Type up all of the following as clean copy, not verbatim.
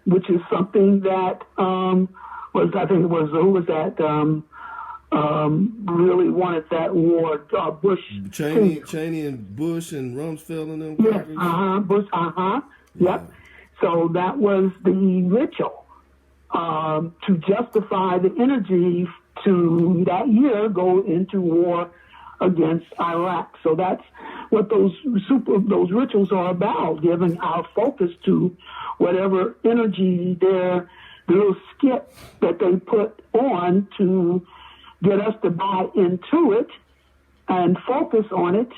which is something that was, I think it was, who was that, really wanted that war, Bush. Cheney and Bush and Rumsfeld and them crackers? Bush, yep. So that was the ritual to justify the energy to that year go into war against Iraq. So that's what those rituals are about, giving our focus to whatever energy the little skit that they put on to get us to buy into it and focus on it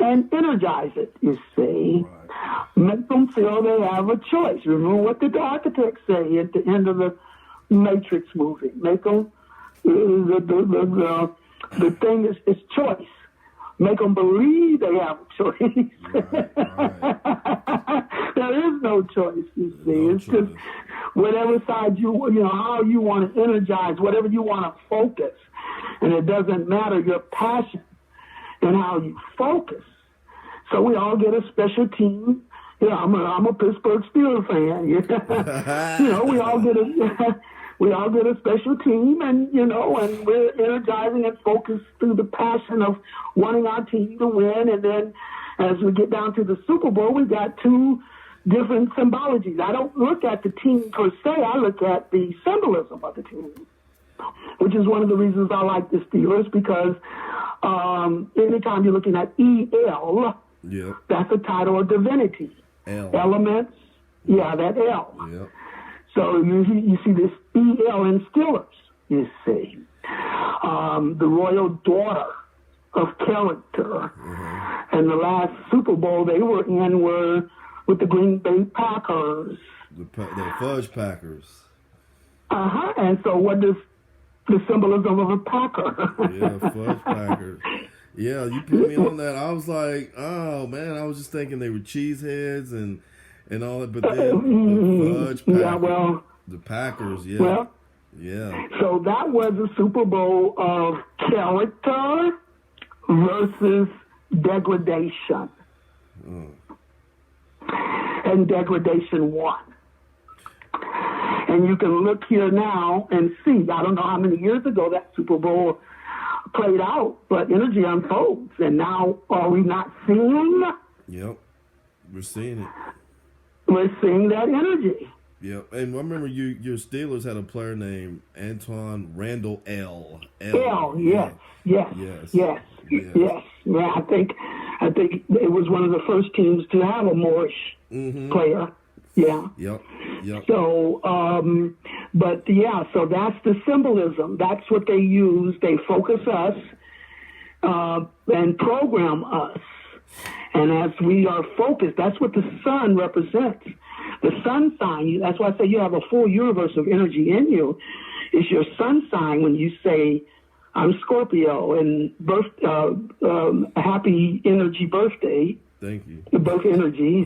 and energize it, you see. Right. Make them feel they have a choice. Remember what the architects say at the end of the Matrix movie. Make them, the thing is choice. Make them believe they have a choice. Right. There is no choice, you see. No it's choice. Just whatever side how you want to energize, whatever you want to focus. And it doesn't matter your passion and how you focus. So we all get a special team. I'm a Pittsburgh Steelers fan. We all get a special team, and and we're energizing and focused through the passion of wanting our team to win. And then, as we get down to the Super Bowl, we got two different symbologies. I don't look at the team per se; I look at the symbolism of the team, which is one of the reasons I like the Steelers, because anytime you're looking at EL, that's a title of divinity. L. Elements, that L. Yep. So you see this EL in Steelers, you see. The royal daughter of character. Mm-hmm. And the last Super Bowl they were in were with the Green Bay Packers. The Fudge Packers. And so what does the symbolism of a Packer? Fudge Packers. Yeah, you put me on that. I was like, oh, man, I was just thinking they were cheeseheads and all that. But then the Fudge Packers, the Packers, So that was a Super Bowl of character versus degradation. And degradation won. And you can look here now and see, I don't know how many years ago that Super Bowl played out, but energy unfolds. And now, are we not seeing? Yep, we're seeing it. We're seeing that energy. Yep, and I remember your Steelers had a player named Antoine Randall L. Yes. Yeah, I think it was one of the first teams to have a Moorish player. Yeah. Yep. So, so that's the symbolism. That's what they use. They focus us and program us. And as we are focused, that's what the sun represents. The sun sign, that's why I say you have a full universe of energy in you. It's your sun sign when you say, I'm Scorpio, and happy energy birthday. Thank you. Both energy.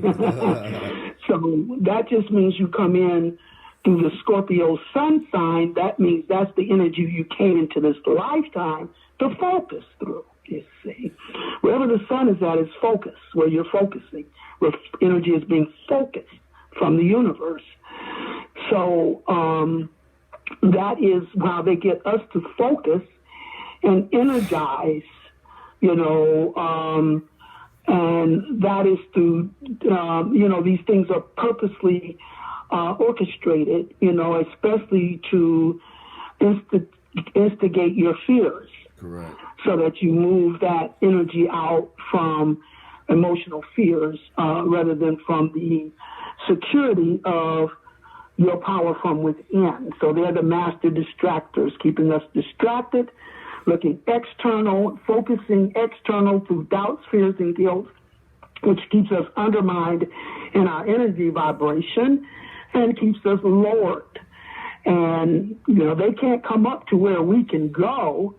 So that just means you come in through the Scorpio sun sign. That means that's the energy you came into this lifetime to focus through, you see. Wherever the sun is at is focus, where you're focusing, where energy is being focused from the universe. So that is how they get us to focus and energize, and that is through, these things are purposely orchestrated, especially to instigate your fears. Correct. So that you move that energy out from emotional fears rather than from the security of your power from within. So they're the master distractors, keeping us distracted, looking external, focusing external through doubts, fears, and guilt, which keeps us undermined in our energy vibration and keeps us lowered. And, they can't come up to where we can go.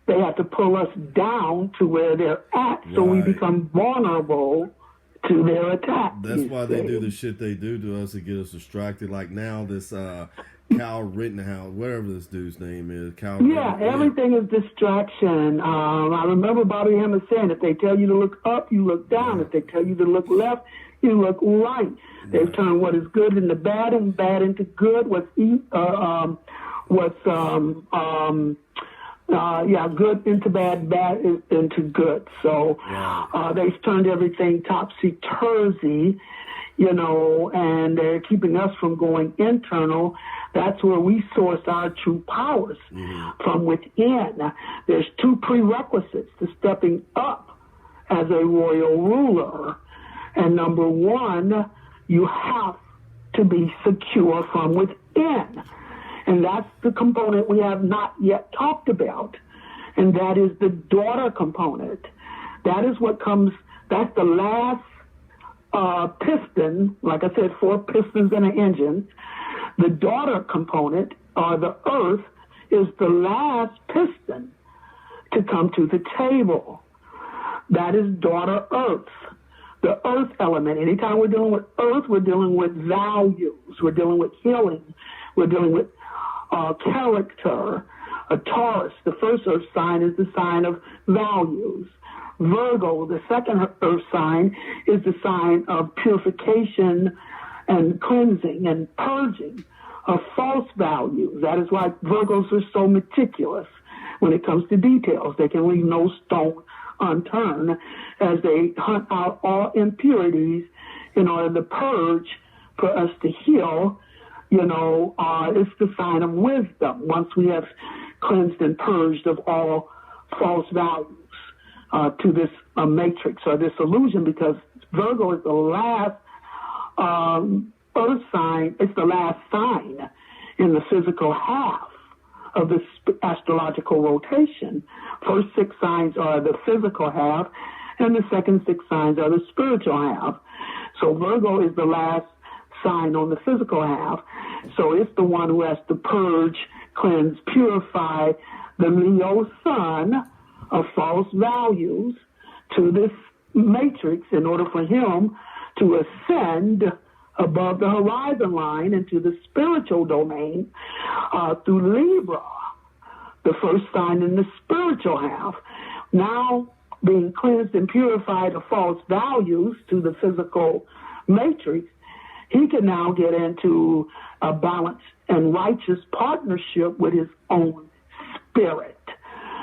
They have to pull us down to where they're at, so we become vulnerable to their attack. That's why they do the shit they do to us to get us distracted. Like now, this Cal Rittenhouse, whatever this dude's name is. Everything is distraction. I remember Bobby Hemmett saying, if they tell you to look up, you look down. If they tell you to look left, you look right. They've turned what is good into bad and bad into good. Good into bad, bad into good. So they've turned everything topsy-turvy, and they're keeping us from going internal. That's where we source our true powers, from within. There's two prerequisites to stepping up as a royal ruler. And number one, you have to be secure from within. And that's the component we have not yet talked about. And that is the daughter component. That is what comes, that's the last piston. Like I said, 4 pistons in an engine. The daughter component, or the earth, is the last piston to come to the table. That is daughter earth. The earth element. Anytime we're dealing with earth, we're dealing with values. We're dealing with healing. We're dealing with character. A Taurus, the first earth sign, is the sign of values. Virgo, the second earth sign, is the sign of purification and cleansing and purging of false values. That is why Virgos are so meticulous when it comes to details. They can leave no stone unturned as they hunt out all impurities in order to purge for us to heal. It's the sign of wisdom once we have cleansed and purged of all false values to this matrix or this illusion, because Virgo is the last earth sign. It's the last sign in the physical half of the astrological rotation. First 6 signs are the physical half, and the second 6 signs are the spiritual half. So Virgo is the last sign on the physical half. So it's the one who has to purge, cleanse, purify the Leo sun of false values to this matrix in order for him to ascend above the horizon line into the spiritual domain through Libra, the first sign in the spiritual half. Now being cleansed and purified of false values to the physical matrix, he can now get into a balanced and righteous partnership with his own spirit.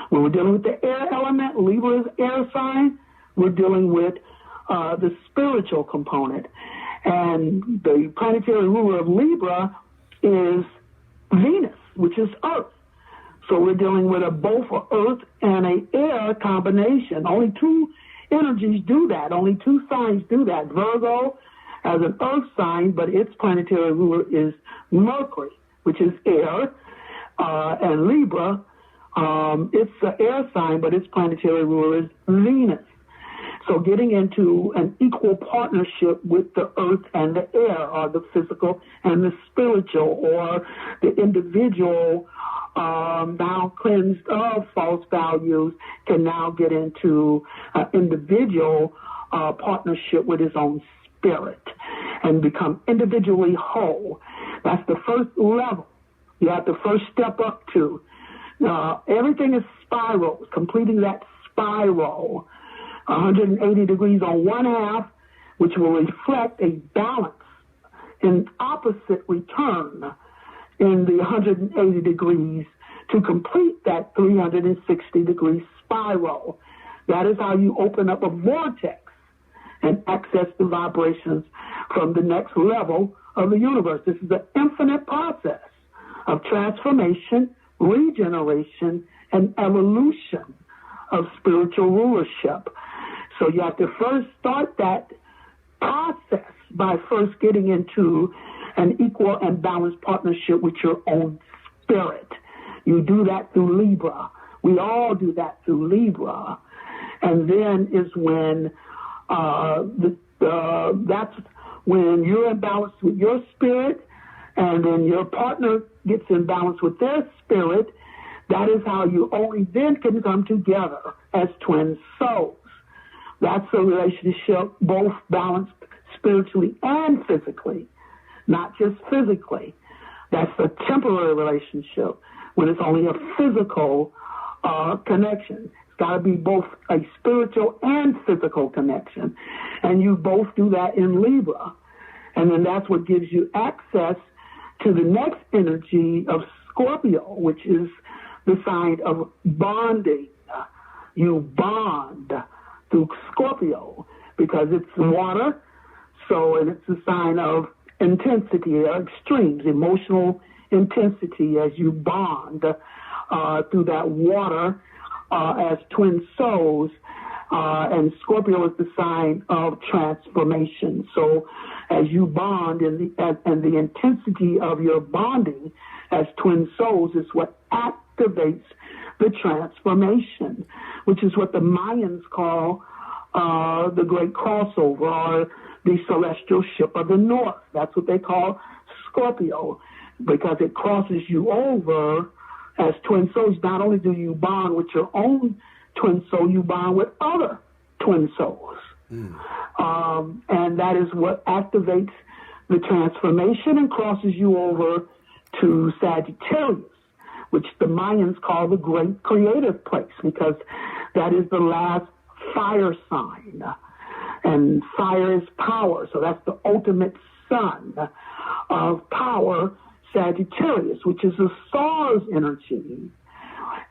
When we're dealing with the air element, Libra is air sign, we're dealing with the spiritual component. And the planetary ruler of Libra is Venus, which is Earth. So we're dealing with both an Earth and an air combination. Only 2 energies do that. Only 2 signs do that. Virgo as an Earth sign, but its planetary ruler is Mercury, which is air. And Libra, it's an air sign, but its planetary ruler is Venus. So getting into an equal partnership with the earth and the air, or the physical and the spiritual, or the individual now cleansed of false values can now get into an individual partnership with his own spirit and become individually whole. That's the first level you have to first step up to. Everything is spirals, completing that spiral. 180 degrees on one half, which will reflect a balance in opposite return in the 180 degrees to complete that 360 degree spiral. That is how you open up a vortex and access the vibrations from the next level of the universe. This is an infinite process of transformation, regeneration, and evolution of spiritual rulership. So you have to first start that process by first getting into an equal and balanced partnership with your own spirit. You do that through Libra. We all do that through Libra. And then is when that's when you're in balance with your spirit, and then your partner gets in balance with their spirit. That is how you only then can come together as twin souls. That's a relationship both balanced spiritually and physically, not just physically. That's a temporary relationship when it's only a physical connection. It's got to be both a spiritual and physical connection. And you both do that in Libra. And then that's what gives you access to the next energy of Scorpio, which is the sign of bonding. You bond through Scorpio because it's water, and it's a sign of intensity or extremes, emotional intensity as you bond through that water as twin souls. And Scorpio is the sign of transformation. So as you bond and the intensity of your bonding as twin souls is what activates the transformation, which is what the Mayans call the great crossover or the celestial ship of the north. That's what they call Scorpio, because it crosses you over as twin souls. Not only do you bond with your own twin soul, you bond with other twin souls. And that is what activates the transformation and crosses you over to Sagittarius, which the Mayans call the great creative place, because that is the last fire sign. And fire is power, so that's the ultimate sun of power, Sagittarius, which is a star's energy.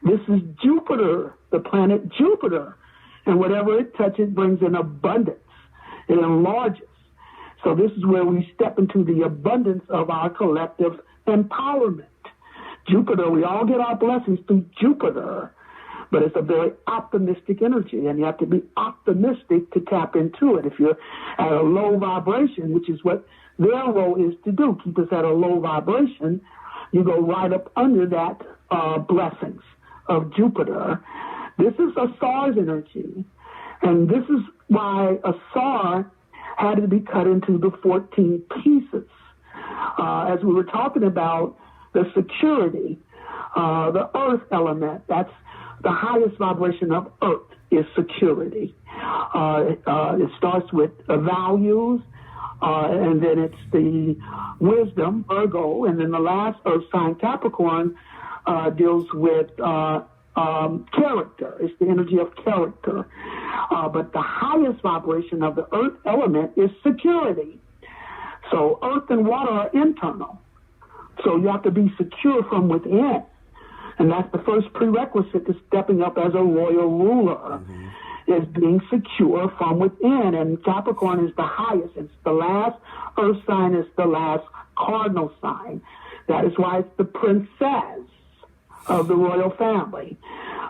This is Jupiter, the planet Jupiter, and whatever it touches brings in abundance. It enlarges. So this is where we step into the abundance of our collective empowerment. Jupiter, we all get our blessings through Jupiter, but it's a very optimistic energy, and you have to be optimistic to tap into it. If you're at a low vibration, which is what their role is to do, keep us at a low vibration, you go right up under that blessings of Jupiter. This is a SAR's energy, and this is why a SAR had to be cut into the 14 pieces. As we were talking about the security, the earth element, that's the highest vibration of earth is security. It starts with values, and then it's the wisdom, Virgo, and then the last earth sign, Capricorn, deals with character. It's the energy of character. But the highest vibration of the earth element is security. So earth and water are internal. So you have to be secure from within. And that's the first prerequisite to stepping up as a royal ruler, is being secure from within. And Capricorn is the highest. It's the last earth sign, is the last cardinal sign. That is why it's the princess of the royal family,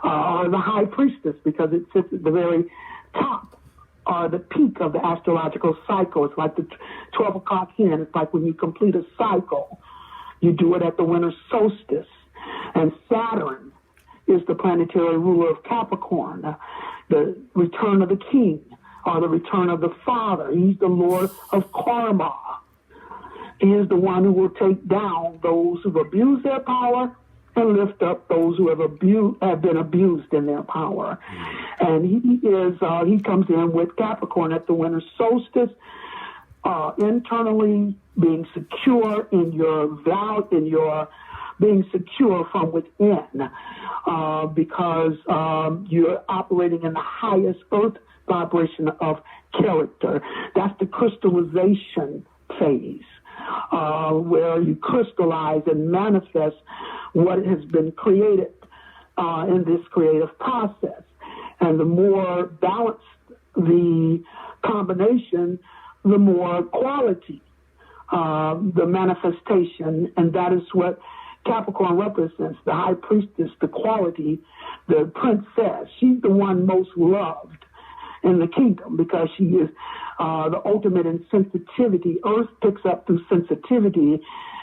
or the high priestess, because it sits at the very top, or the peak of the astrological cycle. It's like the 12 o'clock hen. It's like when you complete a cycle, you do it at the winter solstice. And Saturn is the planetary ruler of Capricorn, the return of the king, or the return of the father. He's the lord of karma. He is the one who will take down those who've abused their power and lift up those who have been abused in their power. And he comes in with Capricorn at the winter solstice, internally being secure in your being secure from within, because you're operating in the highest earth vibration of character. That's the crystallization phase, where you crystallize and manifest what has been created in this creative process. And the more balanced the combination, the more quality, the manifestation, and that is what Capricorn represents, the high priestess, the quality, the princess. She's the one most loved in the kingdom because she is the ultimate in sensitivity. Earth picks up through sensitivity,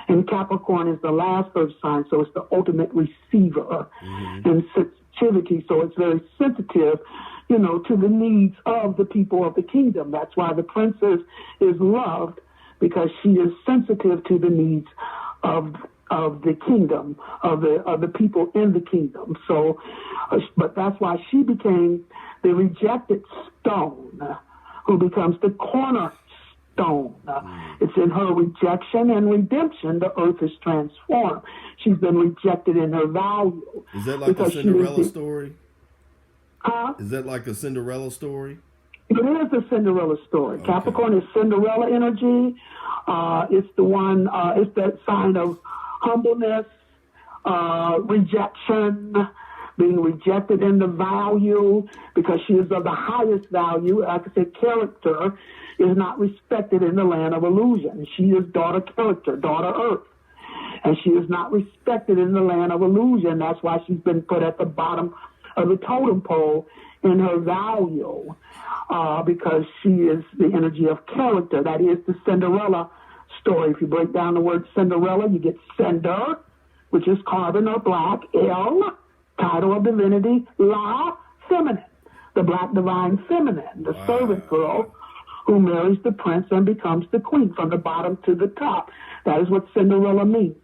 and Capricorn is the last earth sign, so it's the ultimate receiver in sensitivity. So it's very sensitive, to the needs of the people of the kingdom. That's why the princess is loved, because she is sensitive to the needs of of the kingdom, of the people in the kingdom. So, but that's why she became the rejected stone, who becomes the cornerstone. It's in her rejection and redemption the earth is transformed. She's been rejected in her value. Is that like a Cinderella story? Is that like a Cinderella story? It is a Cinderella story. Okay. Capricorn is Cinderella energy. It's the one, it's that sign of humbleness, rejection, being rejected in the value, because she is of the highest value. Like I said, character is not respected in the land of illusion. She is daughter character, daughter earth. And she is not respected in the land of illusion. That's why she's been put at the bottom of the totem pole in her value, because she is the energy of character. That is the Cinderella story. If you break down the word Cinderella, you get cinder, which is carbon or black, L, title of divinity, La, feminine, the black divine feminine, the servant girl who marries the prince and becomes the queen from the bottom to the top. That is what Cinderella means,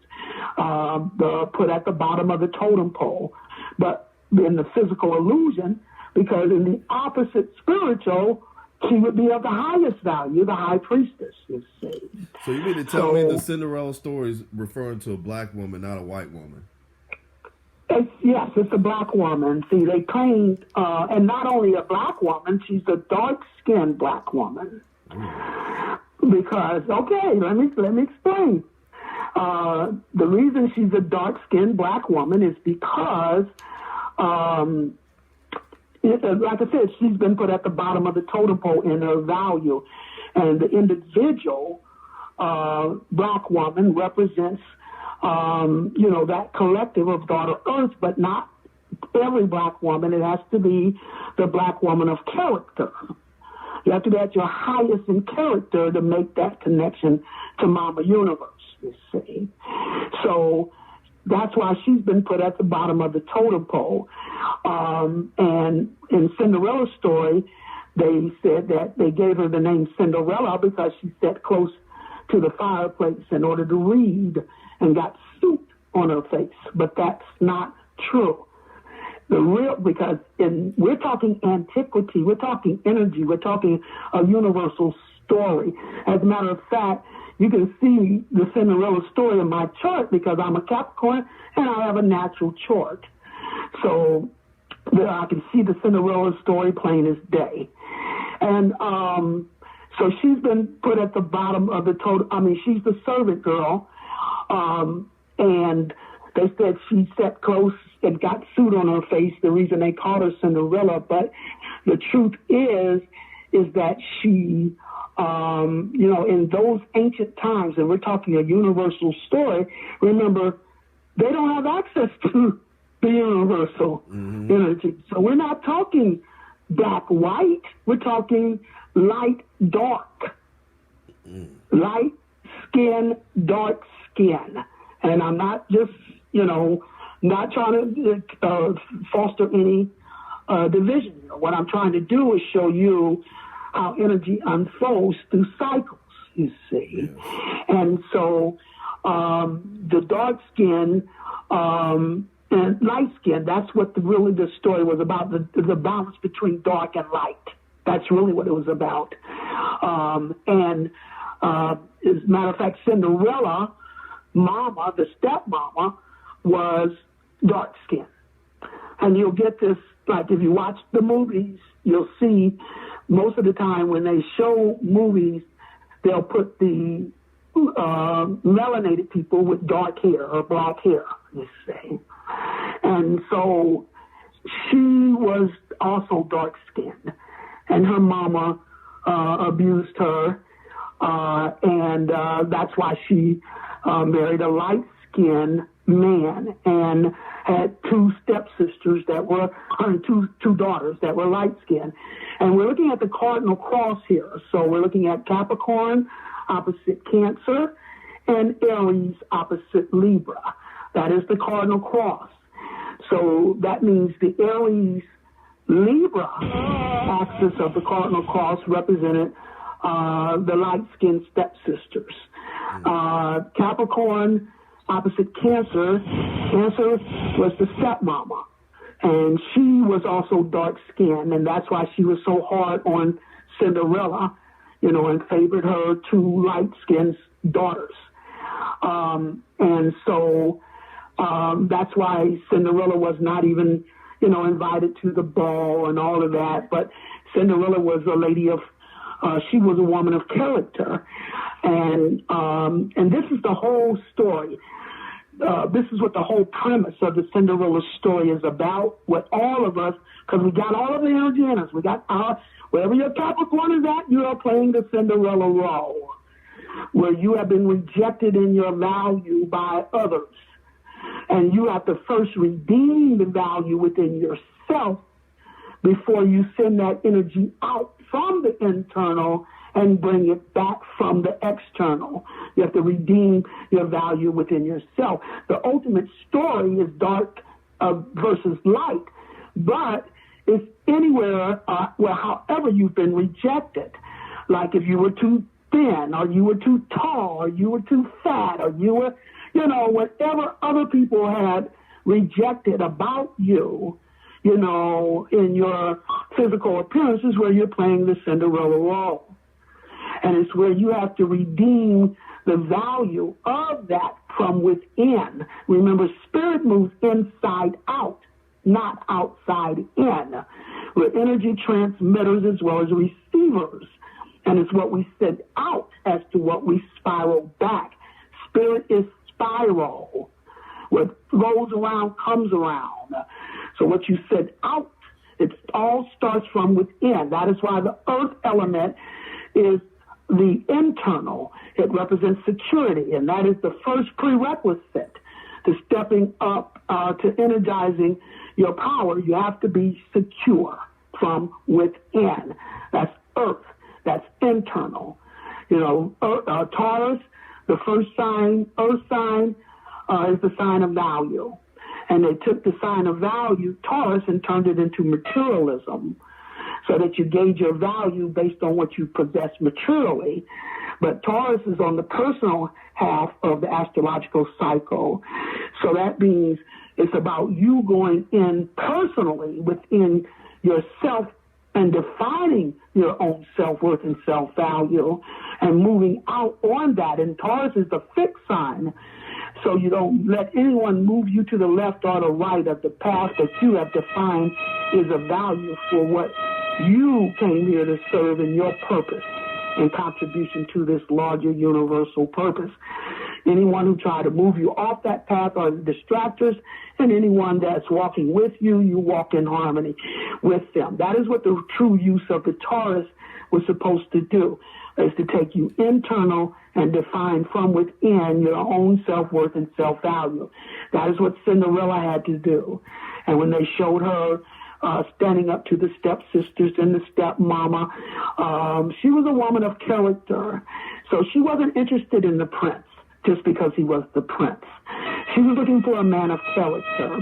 put at the bottom of the totem pole. But in the physical illusion, because in the opposite spiritual, she would be of the highest value, the high priestess, you see. So you mean to tell me the Cinderella story is referring to a black woman, not a white woman? Yes, it's a black woman. See, they claimed, and not only a black woman, she's a dark-skinned black woman. Because, okay, let me explain. The reason she's a dark-skinned black woman is because, like I said, she's been put at the bottom of the totem pole in her value. And the individual black woman represents that collective of daughter earth, but not every black woman. It has to be the black woman of character. You have to be at your highest in character to make that connection to Mama Universe, you see. So that's why she's been put at the bottom of the totem pole. And in Cinderella's story, they said that they gave her the name Cinderella because she sat close to the fireplace in order to read and got soot on her face. But that's not true. Because we're talking antiquity, we're talking energy, we're talking a universal story. As a matter of fact, you can see the Cinderella story in my chart because I'm a Capricorn and I have a natural chart. So I can see the Cinderella story plain as day. And so she's been put at the bottom of the totem. I mean, she's the servant girl. And they said she sat close and got soot on her face, the reason they called her Cinderella. But the truth is that she, in those ancient times, and we're talking a universal story, remember, they don't have access to the universal energy. So we're not talking black, white, we're talking light, dark. Light skin, dark skin. And I'm not just, not trying to foster any division. What I'm trying to do is show you how energy unfolds through cycles, you see. And so the dark skin and light skin, that's what really the story was about, the balance between dark and light. That's really what it was about. And as a matter of fact, Cinderella, Mama, the stepmama, was dark skin. And you'll get this, like if you watch the movies, you'll see most of the time when they show movies, they'll put the melanated people with dark hair or black hair, you see. And so she was also dark skinned. And her mama abused her, and that's why she married a light-skinned man and had two stepsisters that were, two daughters that were light-skinned. And we're looking at the cardinal cross here. So we're looking at Capricorn opposite Cancer and Aries opposite Libra. That is the cardinal cross. So that means the Aries Libra axis of the cardinal cross represented the light-skinned stepsisters. Capricorn opposite Cancer. Cancer was the stepmama. And she was also dark-skinned, and that's why she was so hard on Cinderella, and favored her two light-skinned daughters. And so that's why Cinderella was not even, invited to the ball and all of that. But Cinderella was a lady of, she was a woman of character. And this is the whole story. This is what the whole premise of the Cinderella story is about, what all of us, because we got all of the energy in us. We got wherever your Capricorn is at, you are playing the Cinderella role, where you have been rejected in your value by others. And you have to first redeem the value within yourself before you send that energy out from the internal and bring it back from the external. You have to redeem your value within yourself. The ultimate story is dark versus light, but it's anywhere where however you've been rejected. Like if you were too thin, or you were too tall, or you were too fat, or you were, whatever other people had rejected about you, in your physical appearance is where you're playing the Cinderella role. And it's where you have to redeem the value of that from within. Remember, spirit moves inside out, not outside in. We're energy transmitters as well as receivers. And it's what we send out as to what we spiral back. Spirit is spiral. What goes around comes around. So what you send out, it all starts from within. That is why the earth element is the internal. It represents security, and that is the first prerequisite to stepping up to energizing your power. You have to be secure from within. That's earth. That's internal. Taurus, the first sign, earth sign, is the sign of value. And they took the sign of value, Taurus, and turned it into materialism, so that you gauge your value based on what you possess materially. But Taurus is on the personal half of the astrological cycle. So that means it's about you going in personally within yourself and defining your own self-worth and self-value and moving out on that. And Taurus is the fixed sign. So you don't let anyone move you to the left or the right of the path that you have defined is a value for what you came here to serve in your purpose and contribution to this larger universal purpose. Anyone who try to move you off that path are distractors, and anyone that's walking with you, you walk in harmony with them. That is what the true use of the Taurus was supposed to do, is to take you internal and define from within your own self-worth and self-value. That is what Cinderella had to do. And when they showed her standing up to the stepsisters and the stepmama, she was a woman of character. So she wasn't interested in the prince just because he was the prince. She was looking for a man of character.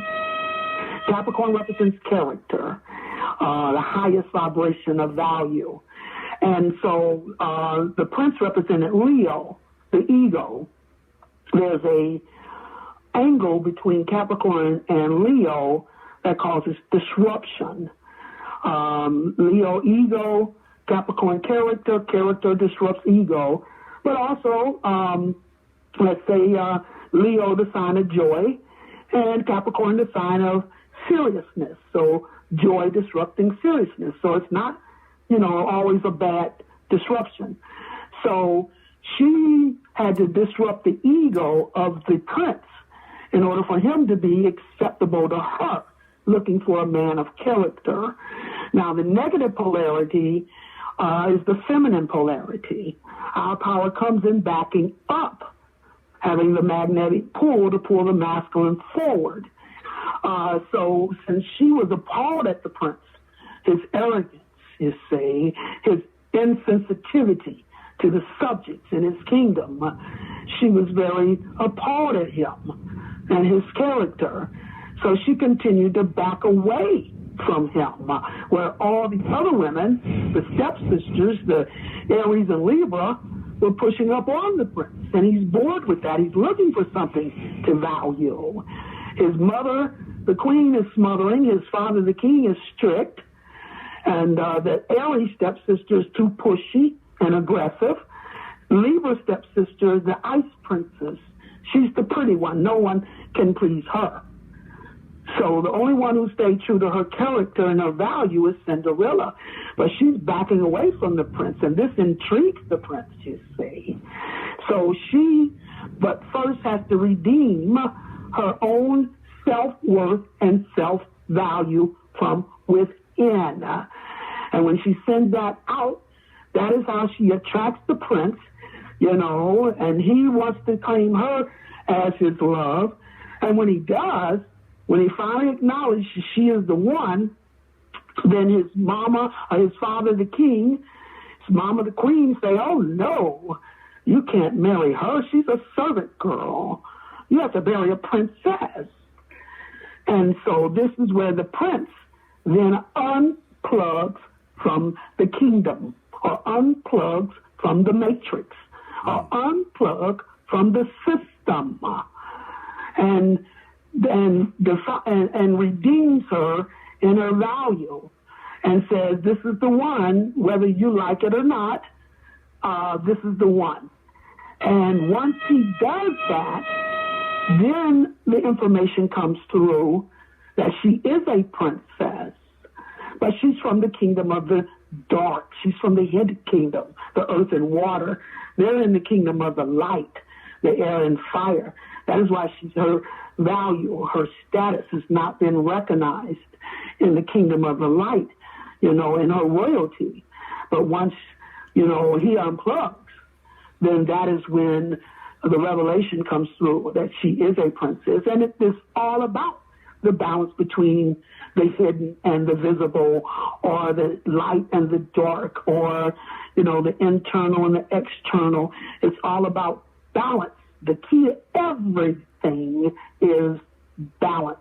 Capricorn represents character, the highest vibration of value. And so the prince represented Leo, the ego. There's a angle between Capricorn and Leo that causes disruption. Leo, ego, Capricorn, character. Character disrupts ego. But also, let's say Leo, the sign of joy, and Capricorn, the sign of seriousness. So joy disrupting seriousness. So it's not, always a bad disruption. So she had to disrupt the ego of the prince in order for him to be acceptable to her, looking for a man of character. Now, the negative polarity is the feminine polarity. Our power comes in backing up, having the magnetic pull to pull the masculine forward. So since she was appalled at the prince, his arrogance, his insensitivity to the subjects in his kingdom, she was very appalled at him and his character. So she continued to back away from him, where all the other women, the stepsisters, the Aries and Libra, were pushing up on the prince, and he's bored with that. He's looking for something to value. His mother, the queen, is smothering. His father, the king, is strict. And the Aries stepsister is too pushy and aggressive. Libra stepsister is the ice princess. She's the pretty one. No one can please her. So the only one who stayed true to her character and her value is Cinderella. But she's backing away from the prince, and this intrigues the prince, you see. So she, but first has to redeem her own self-worth and self-value from within. And when she sends that out, that is how she attracts the prince, you know, and he wants to claim her as his love. And when he does, when he finally acknowledges she is the one, then his mama, or his father, the king, his mama, the queen, say, oh, no, you can't marry her. She's a servant girl. You have to marry a princess. And so this is where the prince then unplugs from the kingdom, or unplugs from the matrix, or unplug from the system, and redeems her in her value, and says, this is the one, whether you like it or not, this is the one. And once he does that, then the information comes through that she is a princess, but she's from the kingdom of the dark. She's from the hidden kingdom, the earth and water. They're in the kingdom of the light, the air and fire. That is why her value, her status has not been recognized in the kingdom of the light, you know, in her royalty. But once, you know, he unplugs, then that is when the revelation comes through that she is a princess. And it is all about the balance between the hidden and the visible, or the light and the dark, or, you know, the internal and the external. It's all about balance. The key to everything is balance.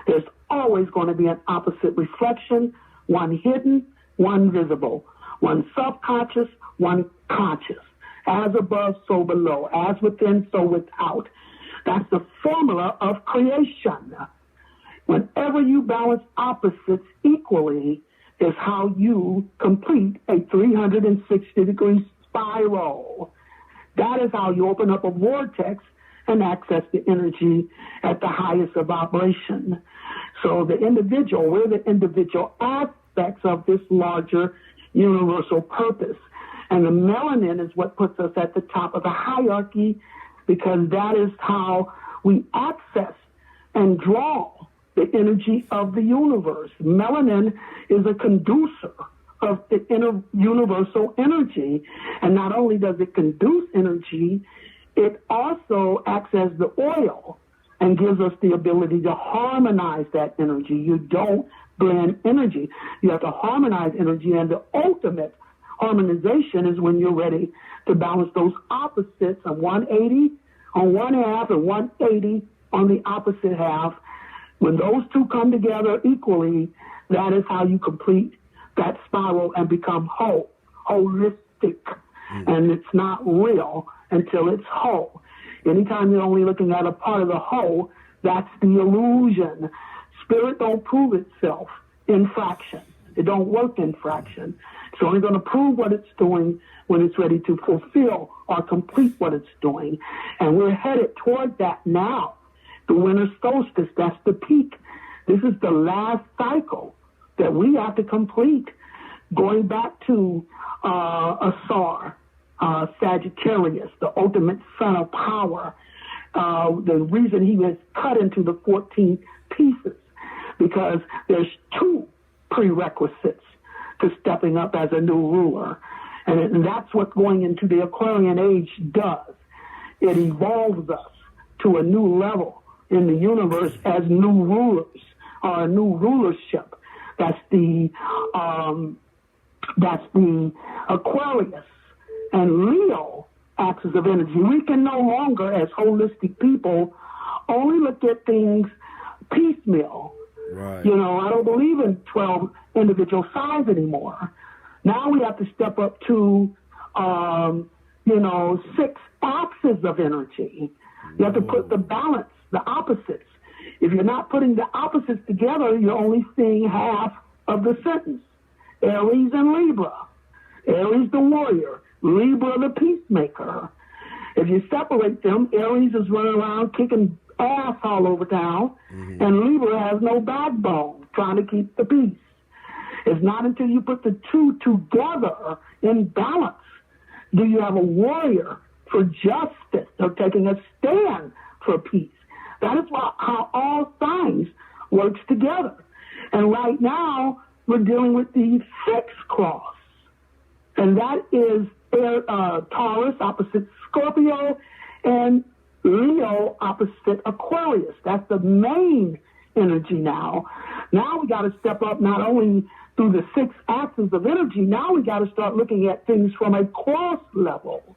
There's always going to be an opposite reflection, one hidden, one visible, one subconscious, one conscious. As above, so below. As within, so without. That's the formula of creation. Whenever you balance opposites equally is how you complete a 360-degree spiral. That is how you open up a vortex and access the energy at the highest vibration. So the individual, we're the individual aspects of this larger universal purpose. And the melanin is what puts us at the top of the hierarchy, because that is how we access and draw the energy of the universe. Melanin is a conducer of the inner universal energy. And not only does it conduce energy, it also acts as the oil and gives us the ability to harmonize that energy. You don't blend energy. You have to harmonize energy, and the ultimate harmonization is when you're ready to balance those opposites of 180 on one half and 180 on the opposite half. When those two come together equally, that is how you complete that spiral and become whole, holistic. And it's not real until it's whole. Anytime you're only looking at a part of the whole, that's the illusion. Spirit don't prove itself in fraction. It don't work in fraction. It's only going to prove what it's doing when it's ready to fulfill or complete what it's doing. And we're headed toward that now. The winter solstice, that's the peak. This is the last cycle that we have to complete. Going back to Asar, Sagittarius, the ultimate son of power. The reason he was cut into the 14 pieces, because there's two prerequisites to stepping up as a new ruler. And that's what going into the Aquarian age does. It evolves us to a new level in the universe as new rulers, or a new rulership. That's the Aquarius. And Leo axis of energy. We can no longer, as holistic people, only look at things piecemeal. Right. You know, I don't believe in 12 individual signs anymore. Now we have to step up to 6 axes of energy. You have to put the balance, the opposites. If you're not putting the opposites together, you're only seeing half of the sentence. Aries and Libra. Aries the warrior, Libra the peacemaker. If you separate them, Aries is running around kicking ass all over town, and Libra has no backbone, trying to keep the peace. It's not until you put the two together in balance do you have a warrior for justice or taking a stand for peace. That is how all signs works together. And right now, we're dealing with the 6th cross. And that is Taurus opposite Scorpio and Leo opposite Aquarius. That's the main energy now. Now we got to step up not only through the 6 axes of energy, now we got to start looking at things from a cross level.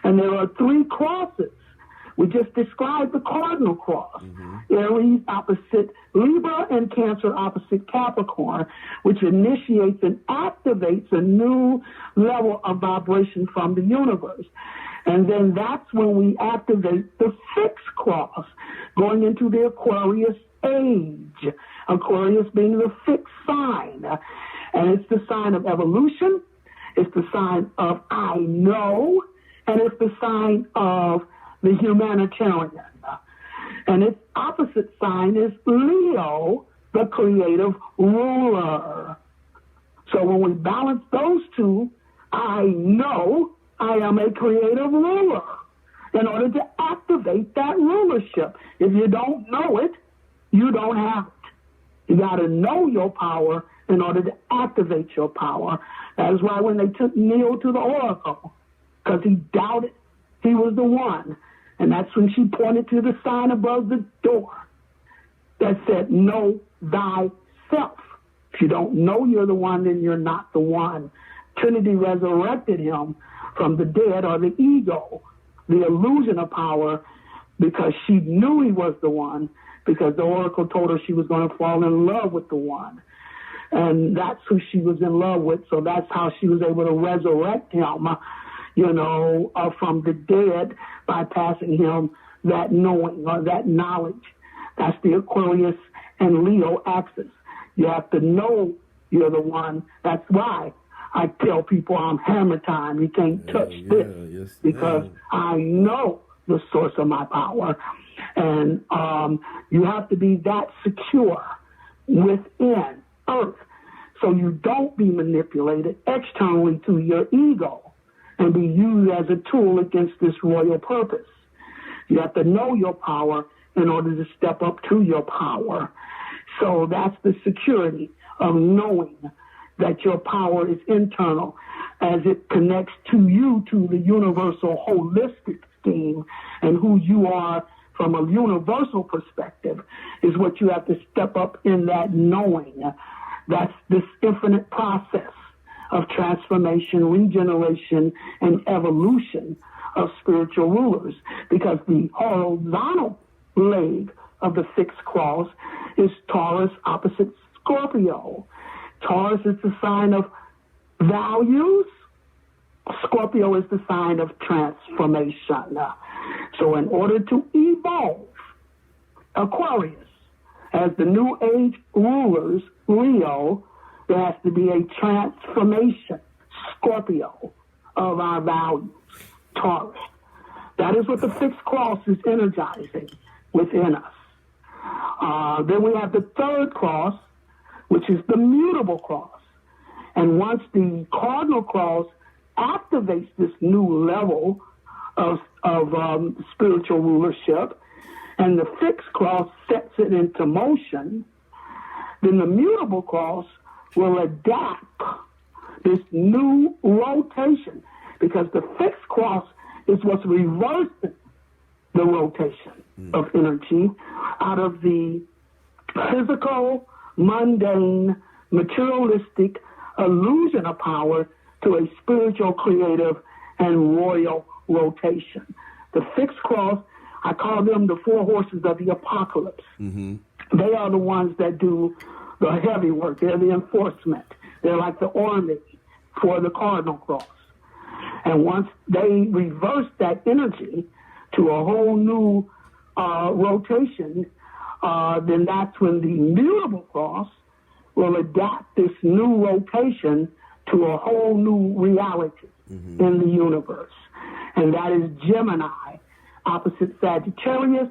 And there are 3 crosses. We just described the cardinal cross. Aries opposite Libra and Cancer opposite Capricorn, which initiates and activates a new level of vibration from the universe. And then that's when we activate the 6th cross, going into the Aquarius age. Aquarius being the 6th sign. And it's the sign of evolution. It's the sign of I know. And it's the sign of the humanitarian. And its opposite sign is Leo, the creative ruler. So when we balance those two, I know I am a creative ruler in order to activate that rulership. If you don't know it, you don't have it. You got to know your power in order to activate your power. That is why when they took Neil to the oracle, because he doubted he was the one. And that's when she pointed to the sign above the door that said, know thyself. If you don't know you're the one, then you're not the one. Trinity resurrected him from the dead, or the ego, the illusion of power, because she knew he was the one, because the oracle told her she was going to fall in love with the one. And that's who she was in love with, so that's how she was able to resurrect him, from the dead, by passing him that knowing or that knowledge. That's the Aquarius and Leo axis. You have to know you're the one. That's why I tell people I'm hammer time. You can't touch this because I know the source of my power. And you have to be that secure within Earth so you don't be manipulated externally to your ego and be used as a tool against this royal purpose. You have to know your power in order to step up to your power. So that's the security of knowing that your power is internal as it connects to you, to the universal holistic scheme, and who you are from a universal perspective is what you have to step up in that knowing. That's this infinite process of transformation, regeneration, and evolution of spiritual rulers, because the horizontal leg of the 6th cross is Taurus opposite Scorpio. Taurus is the sign of values. Scorpio is the sign of transformation. So in order to evolve Aquarius as the new age rulers, Leo, there has to be a transformation, Scorpio, of our values, Taurus. That is what the 6th cross is energizing within us. Then we have the 3rd cross, which is the mutable cross. And once the cardinal cross activates this new level of spiritual rulership, and the 6th cross sets it into motion, then the mutable cross will adapt this new rotation, because the 6th cross is what's reversing the rotation of energy out of the physical, mundane, materialistic illusion of power to a spiritual, creative, and royal rotation. The 6th cross, I call them the 4 horses of the apocalypse. They are the ones that do the heavy work. They're the enforcement. They're like the army for the cardinal cross. And once they reverse that energy to a whole new rotation, then that's when the mutable cross will adapt this new rotation to a whole new reality in the universe. And that is Gemini opposite Sagittarius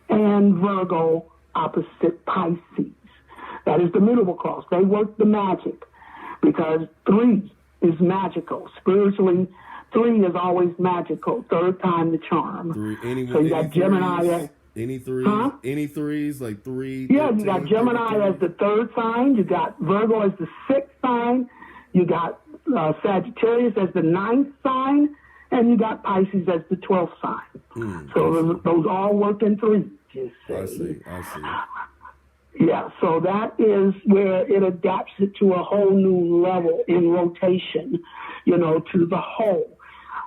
and Virgo opposite Pisces. That is the mutable cross. They work the magic because 3 is magical. Spiritually, 3 is always magical. 3rd time the charm. So you got Gemini. Any threes? Any threes? Like 3? Yeah, you got Gemini as the 3rd sign. You got Virgo as the 6th sign. You got Sagittarius as the 9th sign. And you got Pisces as the 12th sign. So those all work in 3. I see. Yeah, so that is where it adapts it to a whole new level in rotation, to the whole.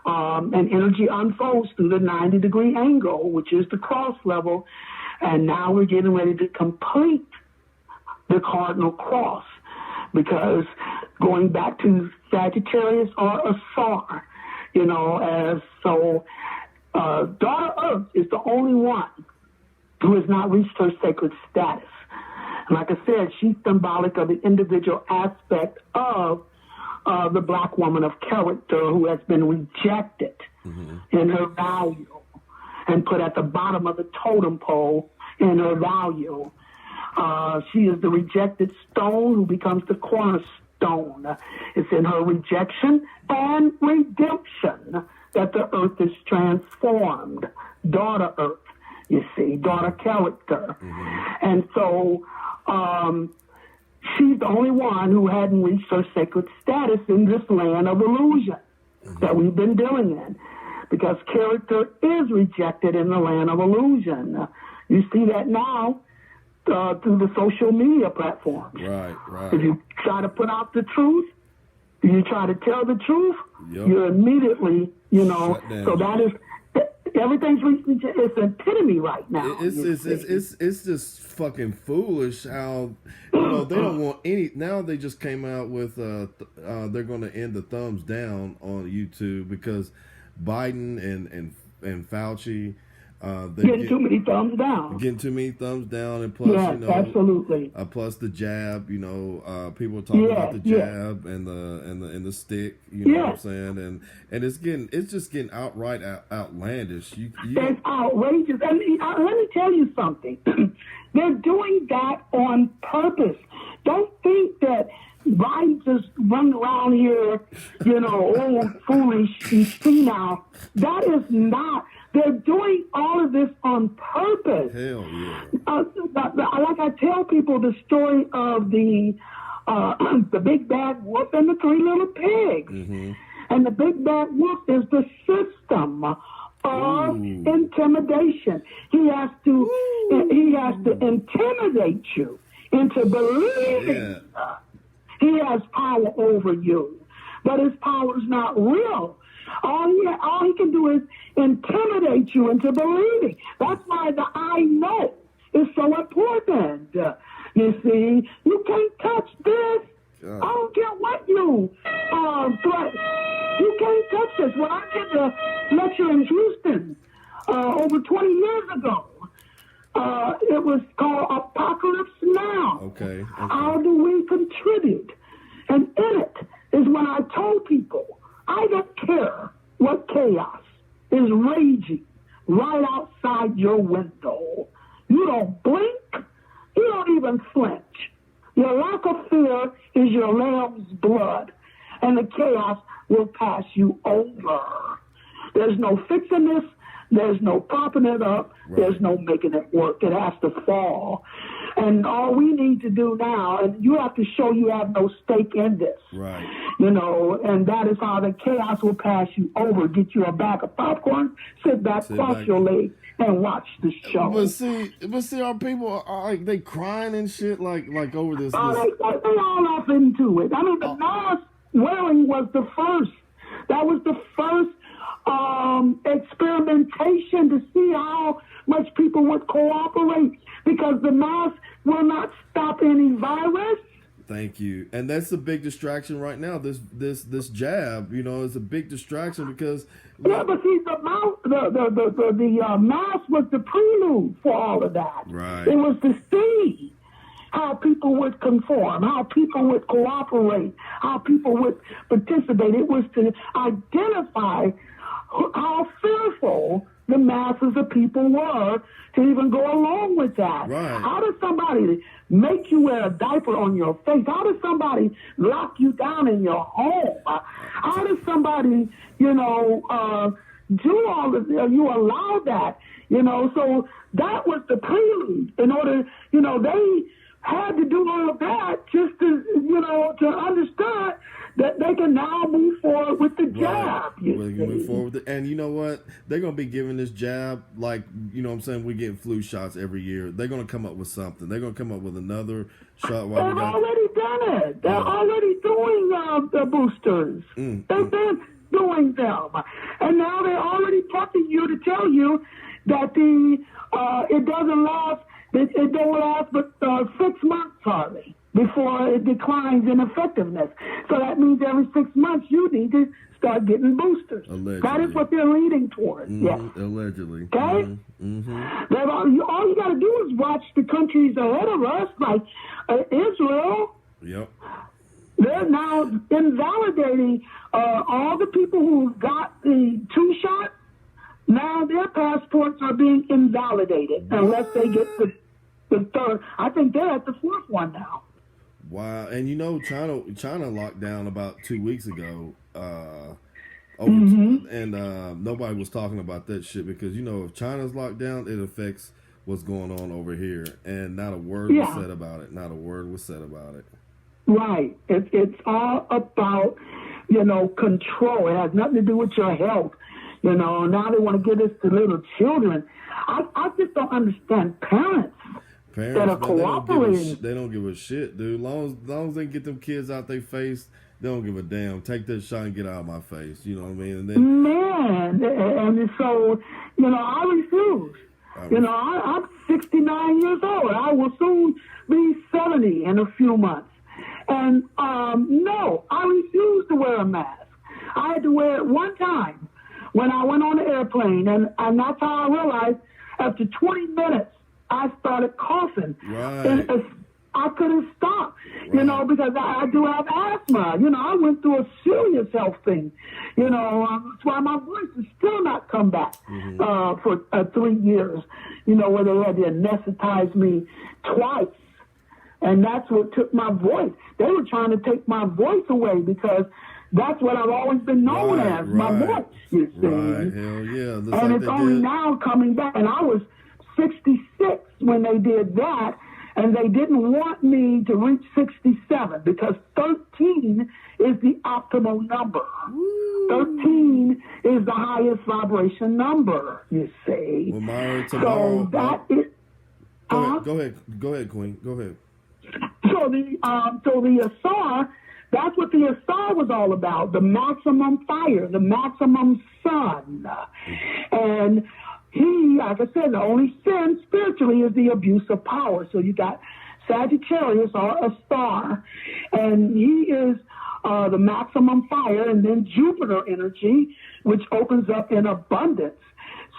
And energy unfolds through the 90-degree angle, which is the cross level. And now we're getting ready to complete the cardinal cross, because going back to Sagittarius or Asar, Daughter Earth is the only one who has not reached her sacred status. And like I said, she's symbolic of the individual aspect of the black woman of character who has been rejected in her value and put at the bottom of the totem pole in her value. She is the rejected stone who becomes the cornerstone. It's in her rejection and redemption that the earth is transformed. Daughter Earth, you see, daughter character. And so she's the only one who hadn't reached her sacred status in this land of illusion that we've been dealing in, because character is rejected in the land of illusion. You see that now through the social media platforms. Right. If you try to put out the truth, if you try to tell the truth, you're immediately, so that is, everything's reaching its epitome right now. It's just fucking foolish how they don't want any. Now they just came out with they're going to end the thumbs down on YouTube because Biden and Fauci getting too many thumbs down. And plus absolutely. Plus the jab, people talking about the jab and the stick, know what I'm saying, and it's just getting outright outlandish. It's outrageous. And let me tell you something. They're doing that on purpose. Don't think that Biden just running around here, old, foolish, and senile. That is not. They're doing all of this on purpose. Hell yeah. Like I tell people the story of the big bad wolf and the 3 little pigs. And the big bad wolf is the system of intimidation. He has to intimidate you into believing he has power over you. But his power is not real. All he can do is intimidate you into believing. That's why the I know is so important. You see, you can't touch this. I don't care what you threat. You can't touch this. When I did the lecture in Houston over 20 years ago, it was called Apocalypse Now. Okay. How do we contribute? And in it is when I told people, I don't care what chaos is raging right outside your window. You don't blink. You don't even flinch. Your lack of fear is your lamb's blood, and the chaos will pass you over. There's no fixing this. There's no propping it up. Right. There's no making it work. It has to fall. And all we need to do now, and you have to show you have no stake in this. Right. And that is how the chaos will pass you over. Get you a bag of popcorn, sit back, cross your legs, and watch the show. But see, our people are like, they crying and shit like over this. They all off into it. I mean, the mask wearing was the first. That was the first experimentation to see how much people would cooperate, because the mask will not stop any virus. Thank you. And that's a big distraction right now. This jab, is a big distraction because but see, the mask was the prelude for all of that. Right. It was to see how people would conform, how people would cooperate, how people would participate. It was to identify how fearful the masses of people were to even go along with that. Right. How does somebody make you wear a diaper on your face? How does somebody lock you down in your home? How does somebody, do all of this? You allow that, so that was the prelude. In order, they had to do all of that just to, to understand that they can now move forward with the jab. Right. We can move forward with and you know what? They're going to be giving this jab like, what I'm saying, we get flu shots every year. They're going to come up with something. They're going to come up with another shot. They've already done it. They're already doing the boosters. They've been doing them. And now they're already prepping you to tell you that it doesn't last. It don't last but 6 months, hardly, before it declines in effectiveness. So that means every 6 months you need to start getting boosters. Allegedly. That is what they're leading towards. Yes. Allegedly. Okay? All you got to do is watch the countries ahead of us, like Israel. Yep. They're now invalidating all the people who got the 2 shots. Now their passports are being invalidated unless they get the 3rd. I think they're at the 4th one now. Wow. And China locked down about 2 weeks ago. And nobody was talking about that shit because, if China's locked down, it affects what's going on over here. And not a word was said about it. Not a word was said about it. Right. It's all about, control. It has nothing to do with your health. Now they want to give this to little children. I just don't understand parents that are cooperating. They don't give a shit, dude. Long as they get them kids out their face, they don't give a damn. Take that shot and get out of my face. You know what I mean? And then, man, and so, I refuse. I'm 69 years old. I will soon be 70 in a few months. And, no, I refuse to wear a mask. I had to wear it one time when I went on the airplane, and that's how I realized after 20 minutes, I started coughing. Right. And I couldn't stop, because I do have asthma. I went through a serious health thing. That's why my voice has still not come back for 3 years, where they had to anesthetize me twice. And that's what took my voice. They were trying to take my voice away because that's what I've always been known as, my voice, you see. Right, hell yeah. And like it's only now coming back. And I was 66 when they did that, and they didn't want me to reach 67 because 13 is the optimal number. Woo. 13 is the highest vibration number, you see. Well, Myra, tomorrow... So that is... Go ahead, Queen. Go ahead. So the Asar, that's what the Asar was all about, the maximum fire, the maximum sun. And he, like I said, the only sin spiritually is the abuse of power. So you got Sagittarius or Asar, and he is the maximum fire, and then Jupiter energy, which opens up in abundance.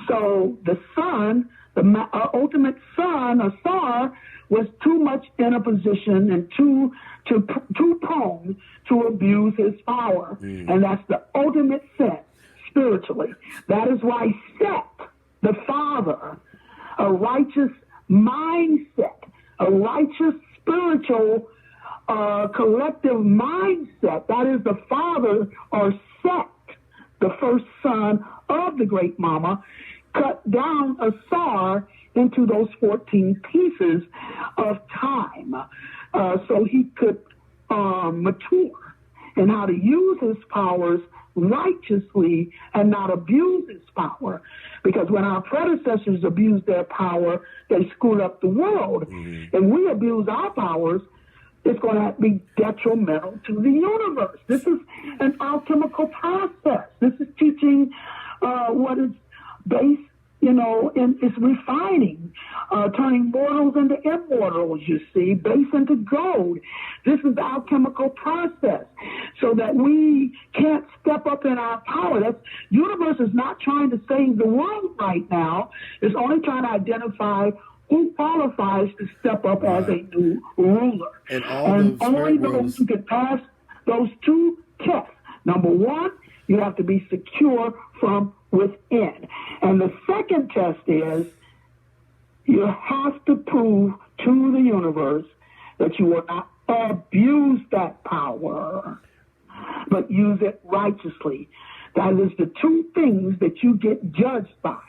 So the sun, the ultimate sun, Asar, was too much in a position and too prone to abuse his power. And that's the ultimate sin spiritually. That is why Set, the father, a righteous mindset, a righteous spiritual collective mindset, that is the father, or Set, the first son of the great mama, cut down Asar into those 14 pieces of time so he could mature in how to use his powers righteously and not abuse his power. Because when our predecessors abused their power, they screwed up the world. And we abuse our powers, it's going to be detrimental to the universe. This is an alchemical process. This is teaching what is base and it's refining, turning mortals into immortals, you see, base into gold. This is the alchemical process so that we can't step up in our power. The universe is not trying to save the world right now. It's only trying to identify who qualifies to step up as a new ruler. And only those who can pass those two tests. Number one, you have to be secure from within. And the second test is you have to prove to the universe that you will not abuse that power, but use it righteously. That is the two things that you get judged by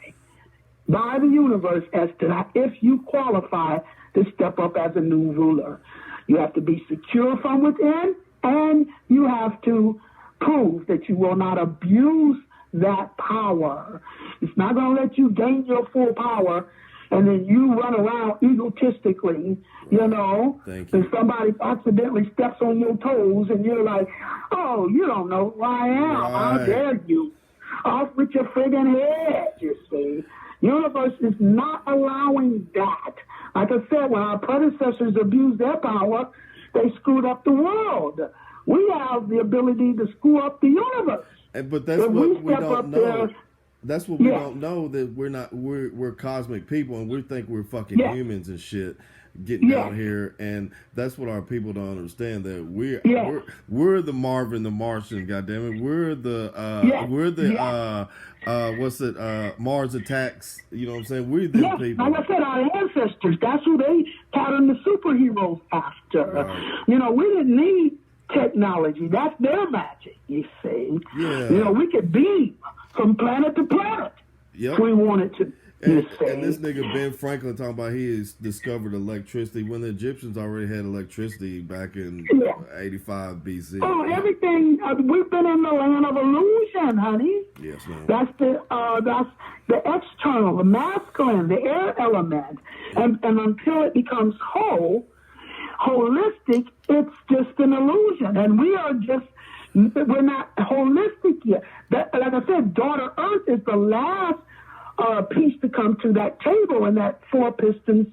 the universe as to if you qualify to step up as a new ruler. You have to be secure from within, and you have to prove that you will not abuse that power. It's not going to let you gain your full power and then you run around egotistically, and somebody accidentally steps on your toes and you're like, oh, you don't know who I am. Right. How dare you? Off with your friggin' head, you see. Universe is not allowing that. Like I said, when our predecessors abused their power, they screwed up the world. We have the ability to screw up the universe. But that's what we don't know. That's what we don't know, that we're cosmic people and we think we're fucking humans and shit getting down here, and that's what our people don't understand, that we're the Marvin the Martian, goddammit. We're the Mars Attacks, you know what I'm saying? We're them people. Like I said, our ancestors, that's who they patterned the superheroes after. Right. We didn't need technology. That's their magic, you see. Yeah. We could beam from planet to planet if we wanted to. And this nigga Ben Franklin talking about he has discovered electricity when the Egyptians already had electricity back in 85 BC. Oh, everything. We've been in the land of illusion, honey. Yes, ma'am. That's the external, the masculine, the air element. And until it becomes holistic, it's just an illusion. And we're not holistic yet. Like I said, Daughter Earth is the last piece to come to that table in that four-piston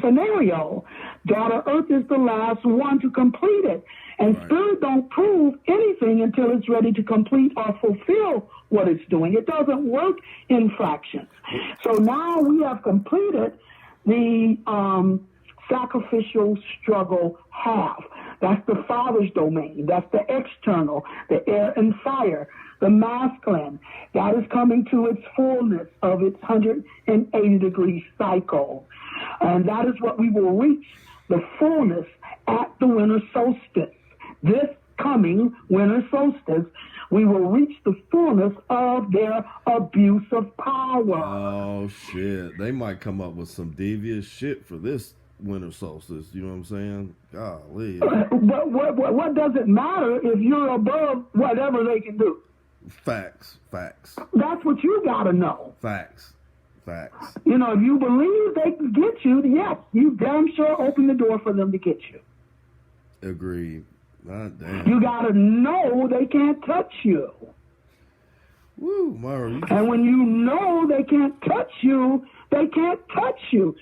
scenario. Daughter Earth is the last one to complete it. And Spirit don't prove anything until it's ready to complete or fulfill what it's doing. It doesn't work in fractions. So now we have completed the sacrificial struggle half. That's the Father's domain. That's the external, the air and fire, the masculine. That is coming to its fullness of its 180-degree cycle. And that is what we will reach, the fullness at the winter solstice. This coming winter solstice, we will reach the fullness of their abuse of power. Oh, shit. They might come up with some devious shit for this winter solstice, you know what I'm saying? Golly. What does it matter if you're above whatever they can do? Facts. That's what you gotta know. Facts. If you believe they can get you, yes, you damn sure open the door for them to get you. Agreed. God damn. You gotta know they can't touch you. Woo, Myra. And when you know they can't touch you, they can't touch you.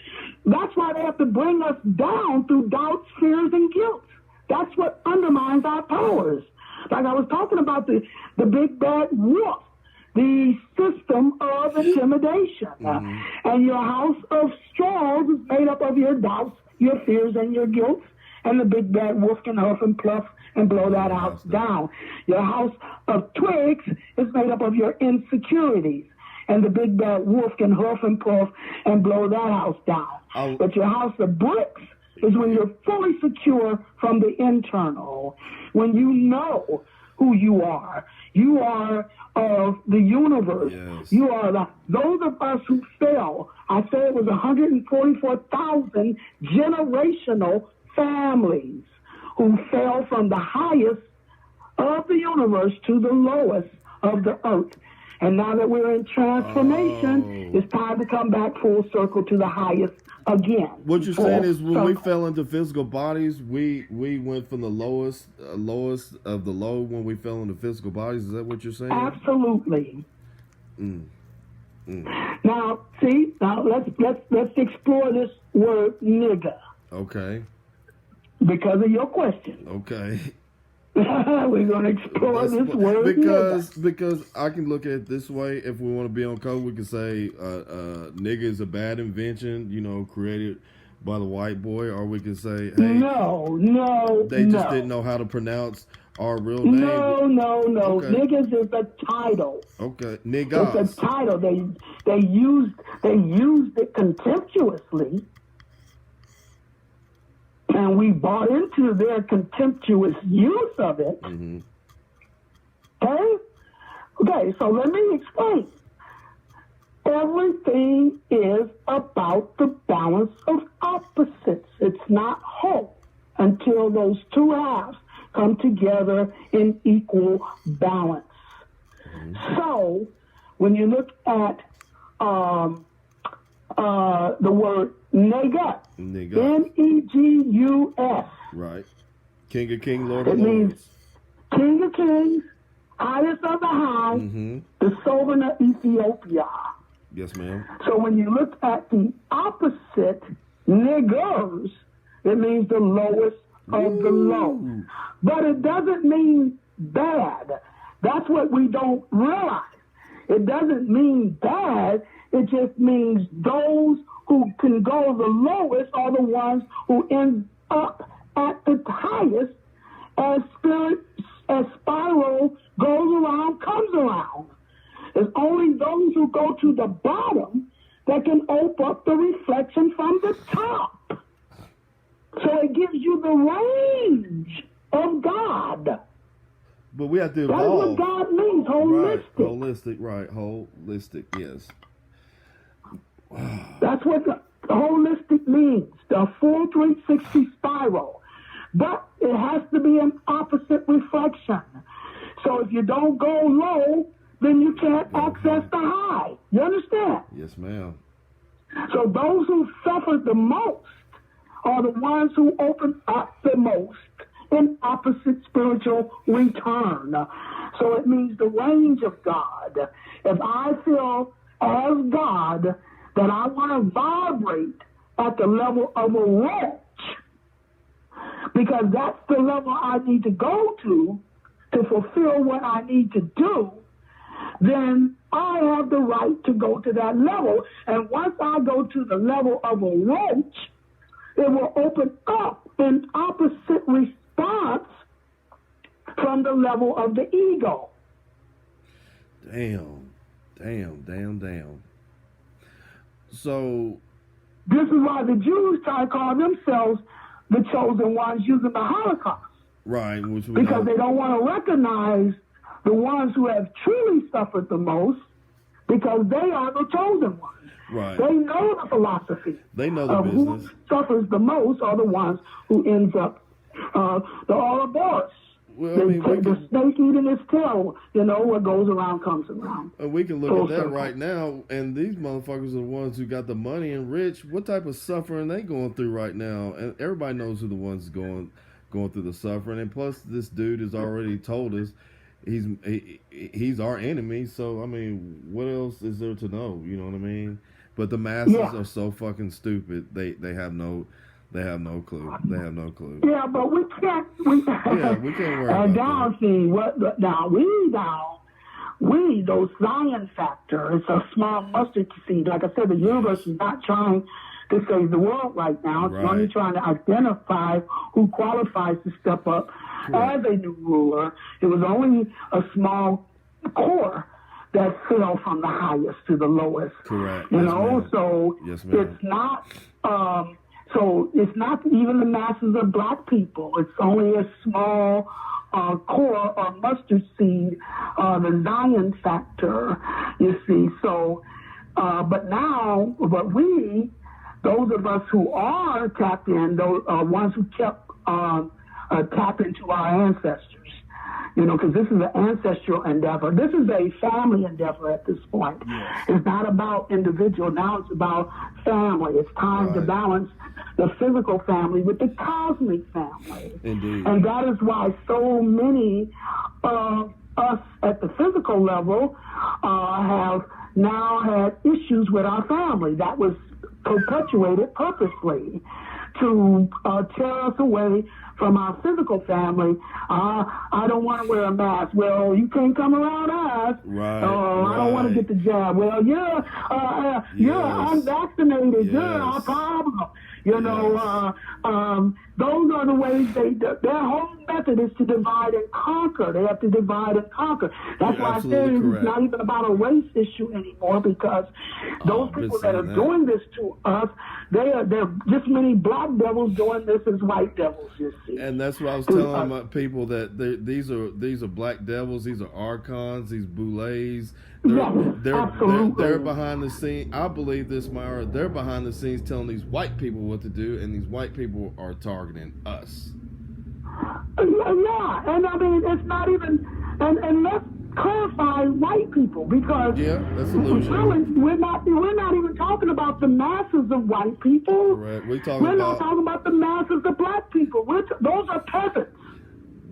That's why they have to bring us down through doubts, fears, and guilt. That's what undermines our powers. Like I was talking about the big bad wolf, the system of intimidation. Mm-hmm. And your house of straws is made up of your doubts, your fears, and your guilt. And the big bad wolf can huff and puff and blow that house down. Your house of twigs is made up of your insecurities. And the big bad wolf can huff and puff and blow that house down. But your house of bricks is when you're fully secure from the internal. When you know who you are. You are of the universe. Yes. You are those of us who fell. I say it was 144,000 generational families who fell from the highest of the universe to the lowest of the earth. And now that we're in transformation, it's time to come back full circle to the highest again. What you're saying is when we fell into physical bodies, we went from the lowest of the low when we fell into physical bodies. Is that what you're saying? Absolutely. Now, see, let's explore this word nigger. Okay. Because of your question. Okay. We're going to explore this word because I can look at it this way. If we want to be on code, we can say nigga is a bad invention, created by the white boy, or we can say, hey, they just didn't know how to pronounce our real name. No. Okay. Niggas is a title. Okay, niggas. It's a title. They used it contemptuously. And we bought into their contemptuous use of it. Mm-hmm. Okay, so let me explain. Everything is about the balance of opposites. It's not whole until those two halves come together in equal balance. Mm-hmm. So, when you look at the word negus. Negus. Right. King of Kings, Lord of Lords. It means King of Kings, highest of the high, the sovereign of Ethiopia. Yes, ma'am. So when you look at the opposite, negus, it means the lowest of the low. But it doesn't mean bad. That's what we don't realize. It doesn't mean bad. It just means those who can go the lowest are the ones who end up at the highest as spiral goes around, comes around. It's only those who go to the bottom that can open up the reflection from the top. So it gives you the range of God. But we have to evolve. That's what God means, holistic. Holistic, yes. That's what the holistic means, the full 360 spiral. But it has to be an opposite reflection. So if you don't go low, then you can't access the high. You understand? Yes, ma'am. So those who suffered the most are the ones who open up the most in opposite spiritual return. So it means the range of God. If I feel as God that I want to vibrate at the level of a roach, because that's the level I need to go to fulfill what I need to do, then I have the right to go to that level. And once I go to the level of a roach, it will open up an opposite response from the level of the ego. Damn. So this is why the Jews try to call themselves the chosen ones using the Holocaust. Right. Because they don't want to recognize the ones who have truly suffered the most, because they are the chosen ones. Right. They know the philosophy. They know the business. Who suffers the most are the ones who ends up the Ouroboros. Well, the snake eating its tail, what goes around comes around. And we can look at that right now, and these motherfuckers are the ones who got the money and rich. What type of suffering they going through right now? And everybody knows who the ones going through the suffering. And plus, this dude has already told us he's our enemy. So I mean, what else is there to know? You know what I mean? But the masses are so fucking stupid. They have no clue. They have no clue. Yeah, but we can't. We can't worry about that. We those Zion factor. It's a small mustard seed. Like I said, the universe is not trying to save the world right now. It's only trying to identify who qualifies to step up as a new ruler. It was only a small core that fell from the highest to the lowest. Correct. So it's not. So it's not even the masses of black people. It's only a small core or mustard seed, the Zion factor, you see. So, but we, those of us who are tapped in, those are ones who kept tap into our ancestors. Because this is an ancestral endeavor. This is a family endeavor at this point. Yes. It's not about individual. Now it's about family. It's time to balance the physical family with the cosmic family. Indeed. And that is why so many of us at the physical level have now had issues with our family. That was perpetuated purposely to tear us away from our physical family. I don't want to wear a mask. Well, you can't come around us. Right. I don't want to get the jab. Well, you're unvaccinated. Yes. You're our problem. You know, those are the ways their whole method is to divide and conquer. They have to divide and conquer. That's why I say it's not even about a race issue anymore, because those people that are doing this to us, they're just many black devils doing this as white devils, you see. And that's what I was telling my people, that these are black devils, these are archons, these boulets. They're behind the scenes. I believe this, Myra. They're behind the scenes telling these white people what to do, and these white people are targeting us. Yeah, and I mean, it's not even, and let's clarify white people, because that's illusion. Really, we're not even talking about the masses of white people. Correct. We're not talking about the masses of black people. Those are peasants.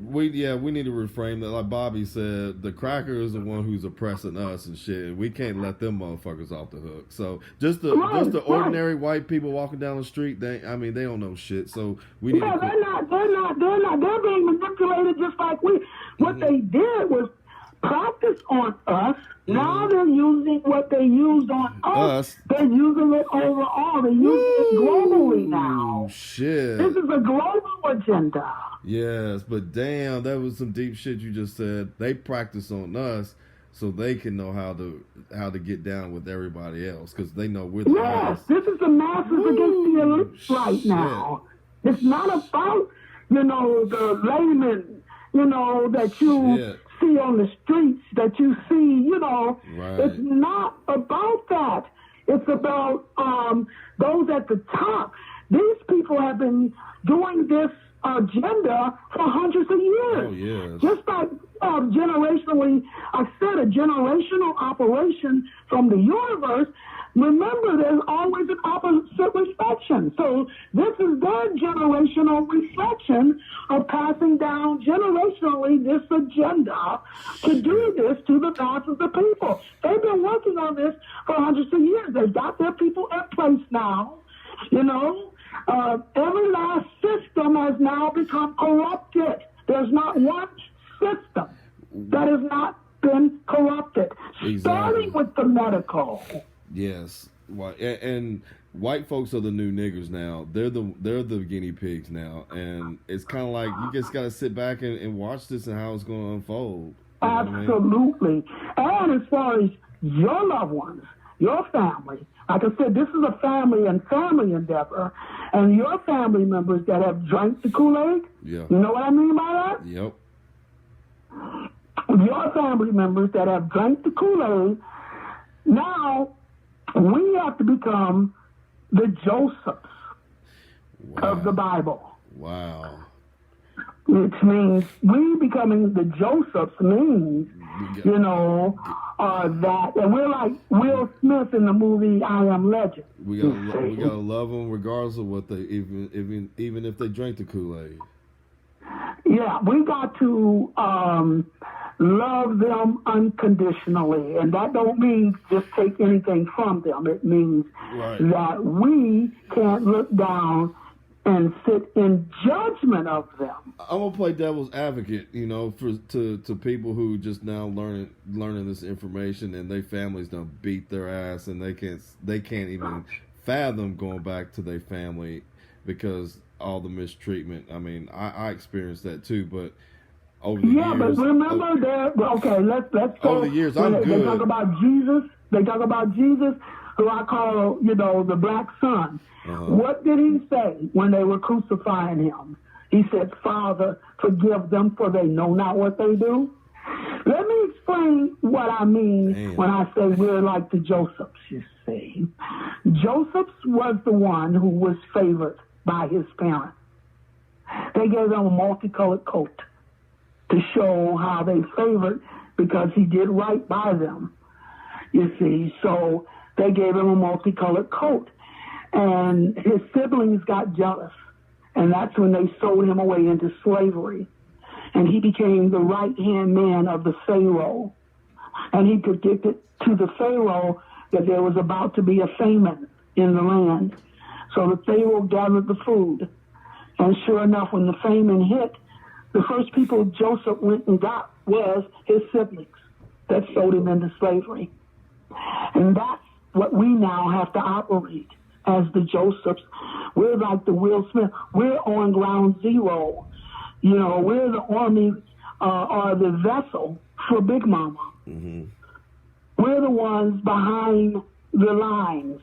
We need to reframe that. Like Bobby said, the cracker is the one who's oppressing us and shit. We can't let them motherfuckers off the hook. So just the ordinary white people walking down the street, they don't know shit. So we need. They're not. They're being manipulated just like we. What they did was practice on us. Now they're using what they used on us. They're using it overall. They're using it globally now. Shit. This is a global agenda. Yes, but damn, that was some deep shit you just said. They practice on us so they can know how to get down with everybody else, because they know we're the highest. This is the masses against the elite right now. It's not about, the layman, that you see on the streets, that you see, Right. It's not about that. It's about those at the top. These people have been doing this agenda for hundreds of years. Oh, yes. Just like generationally, I said a generational operation from the universe. Remember, there's always an opposite reflection. So this is their generational reflection of passing down generationally this agenda to do this to the masses of people. They've been working on this for hundreds of years. They've got their people in place now, every last system has now become corrupted. There's not one system that has not been corrupted, starting with the medical. Yes, and white folks are the new niggers now. They're the guinea pigs now, and it's kind of like you just got to sit back and watch this and how it's going to unfold. Absolutely. And as far as your loved ones, your family, like I said, this is a family endeavor, and your family members that have drank the Kool-Aid, you know what I mean by that? Yep. Your family members that have drank the Kool-Aid, now we have to become the Josephs of the Bible. Wow. Which means we becoming the Josephs means, that, and we're like Will Smith in the movie I Am Legend. We gotta love them regardless of what they, even if they drink the Kool-Aid. Yeah, we got to love them unconditionally, and that don't mean just take anything from them. It means that we can't look down and sit in judgment of them. I'm gonna play devil's advocate, to people who just now learning this information, and their families done beat their ass, and they can't even fathom going back to their family because all the mistreatment. I mean, I experienced that too, but over the years. Yeah, but remember let's go. Over the years, I'm good. They talk about Jesus. They talk about Jesus, who I call, the black son. What did he say when they were crucifying him? He said, "Father, forgive them, for they know not what they do." Let me explain what I mean when I say we're like the Josephs, you see. Josephs was the one who was favored by his parents. They gave him a multicolored coat to show how they favored, because he did right by them, you see. So they gave him a multicolored coat. And his siblings got jealous. And that's when they sold him away into slavery. And he became the right-hand man of the Pharaoh. And he predicted to the Pharaoh that there was about to be a famine in the land. So the Pharaoh gathered the food. And sure enough, when the famine hit, the first people Joseph went and got was his siblings that sold him into slavery. And that's what we now have to operate as the Josephs. We're like the Will Smith. We're on ground zero. You know, we're the army or the vessel for Big Mama. Mm-hmm. We're the ones behind the lines.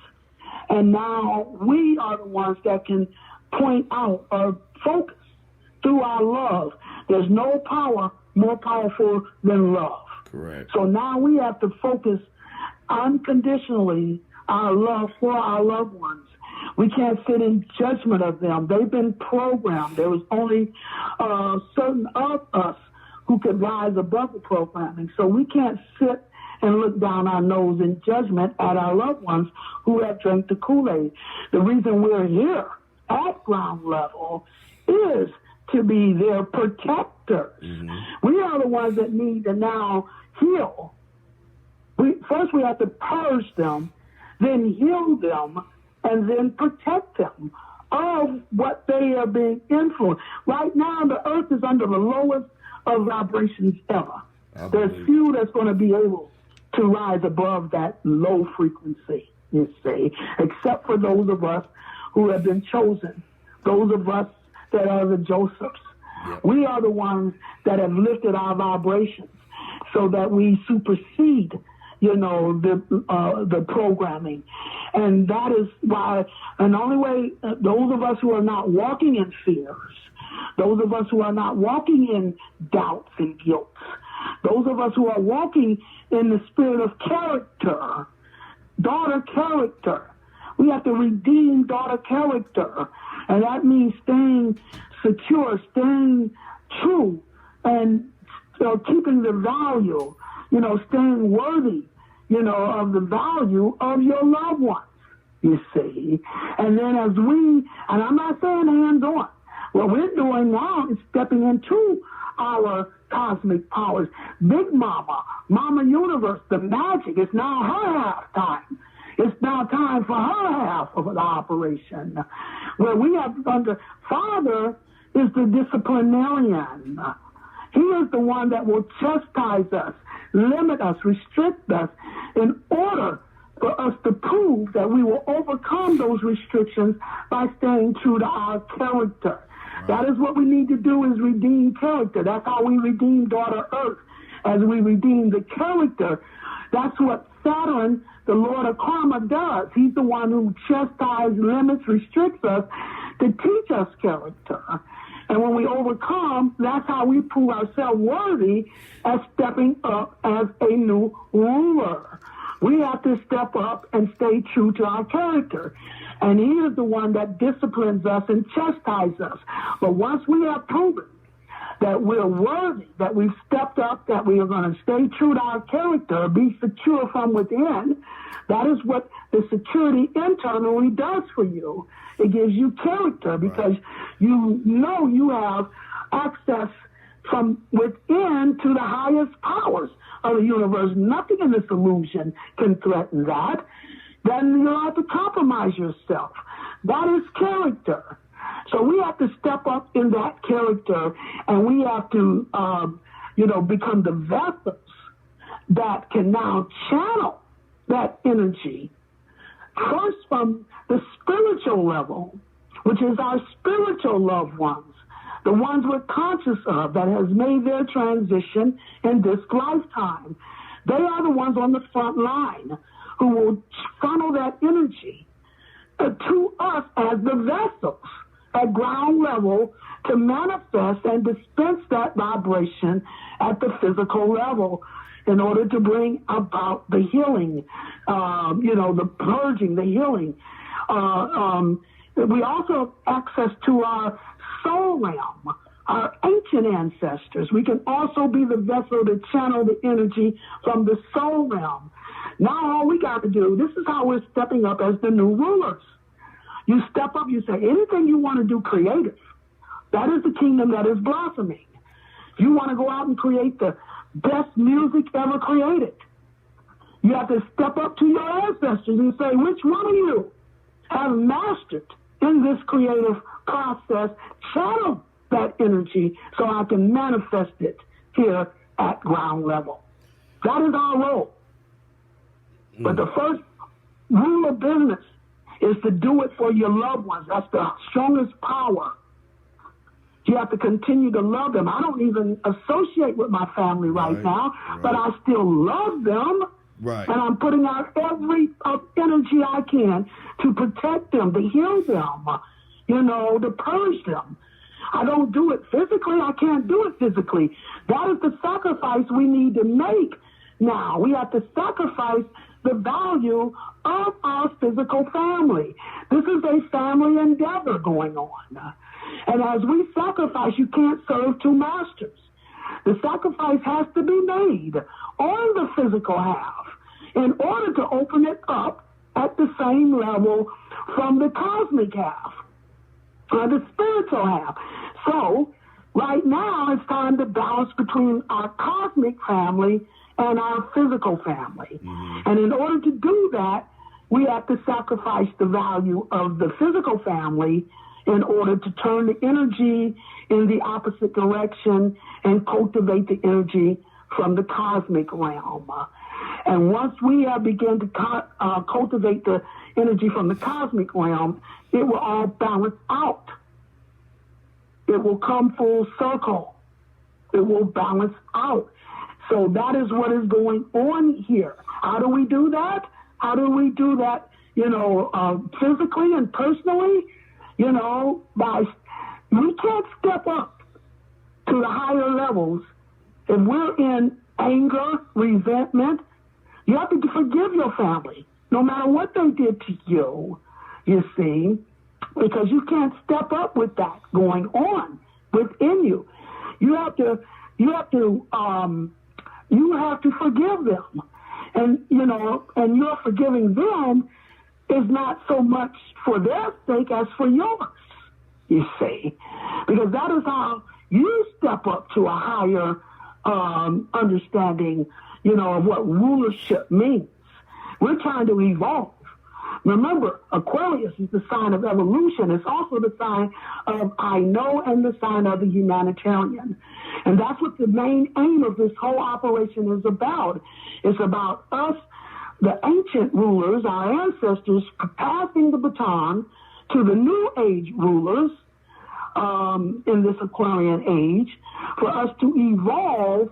And now we are the ones that can point out or focus through our love. There's no power more powerful than love. Correct. So now we have to focus unconditionally our love for our loved ones. We can't sit in judgment of them. They've been programmed. There was only certain of us who could rise above the programming. So we can't sit and look down our nose in judgment at our loved ones who have drank the Kool-Aid. The reason we're here at ground level is to be their protectors. Mm-hmm. We are the ones that need to now heal. First we have to purge them, then heal them, and then protect them of what they are being influenced. Right now, the earth is under the lowest of vibrations ever. There's few that's going to be able to rise above that low frequency, you see, except for those of us who have been chosen, those of us that are the Josephs. Yep. We are the ones that have lifted our vibrations so that we supersede, you know, the programming. And that is why, and the only way, those of us who are not walking in fears, those of us who are not walking in doubts and guilt, those of us who are walking in the spirit of character, daughter character, we have to redeem daughter character. And that means staying secure, staying true, and keeping the value, you know, staying worthy, you know, of the value of your loved ones, you see. And then as we, and I'm not saying hands-on, what we're doing now is stepping into our cosmic powers. Big Mama, Mama Universe, the magic, it's now her half time. It's now time for her half of the operation, where we have under Father is the disciplinarian. He is the one that will chastise us, limit us, restrict us in order for us to prove that we will overcome those restrictions by staying true to our character. Right. That is what we need to do, is redeem character. That's how we redeem Daughter Earth, as we redeem the character. That's what Saturn, the Lord of Karma, does. He's the one who chastises, limits, restricts us to teach us character. And when we overcome, that's how we prove ourselves worthy as stepping up as a new ruler. We have to step up and stay true to our character. And he is the one that disciplines us and chastises us. But once we have proven that we're worthy, that we've stepped up, that we are going to stay true to our character, be secure from within, that is what the security internally does for you. It gives you character because you know you have access from within to the highest powers of the universe. Nothing in this illusion can threaten that. Then you don't have to compromise yourself. That is character. So we have to step up in that character, and we have to, become the vessels that can now channel that energy first from the spiritual level, which is our spiritual loved ones, the ones we're conscious of that has made their transition in this lifetime. They are the ones on the front line who will funnel that energy to us as the vessels at ground level to manifest and dispense that vibration at the physical level in order to bring about the healing, the purging, the healing. We also have access to our soul realm, our ancient ancestors. We can also be the vessel to channel the energy from the soul realm. Now all we got to do, this is how we're stepping up as the new rulers. You step up, you say, anything you want to do creative, that is the kingdom that is blossoming. You want to go out and create the best music ever created. You have to step up to your ancestors and say, which one of you have mastered in this creative process, channel that energy so I can manifest it here at ground level. That is our role. But the first rule of business is to do it for your loved ones. That's the strongest power. You have to continue to love them. I don't even associate with my family right now, but I still love them. Right. And I'm putting out every energy I can to protect them, to heal them, to purge them. I don't do it physically. I can't do it physically. That is the sacrifice we need to make now. We have to sacrifice the value of our physical family. This is a family endeavor going on. And as we sacrifice, you can't serve two masters. The sacrifice has to be made on the physical half in order to open it up at the same level from the cosmic half, the spiritual half. So right now it's time to balance between our cosmic family and our physical family. Mm-hmm. And in order to do that, we have to sacrifice the value of the physical family in order to turn the energy in the opposite direction and cultivate the energy from the cosmic realm. And once we have begun to cultivate the energy from the cosmic realm, it will all balance out. It will come full circle. It will balance out. So that is what is going on here. How do we do that? How do we do that, physically and personally? We can't step up to the higher levels if we're in anger, resentment. You have to forgive your family, no matter what they did to you, you see, because you can't step up with that going on within you. You have to forgive them. And your forgiving them is not so much for their sake as for yours, you see, because that is how you step up to a higher understanding, of what rulership means. We're trying to evolve. Remember, Aquarius is the sign of evolution. It's also the sign of I know and the sign of the humanitarian. And that's what the main aim of this whole operation is about. It's about us, the ancient rulers, our ancestors, passing the baton to the new age rulers in this Aquarian age for us to evolve,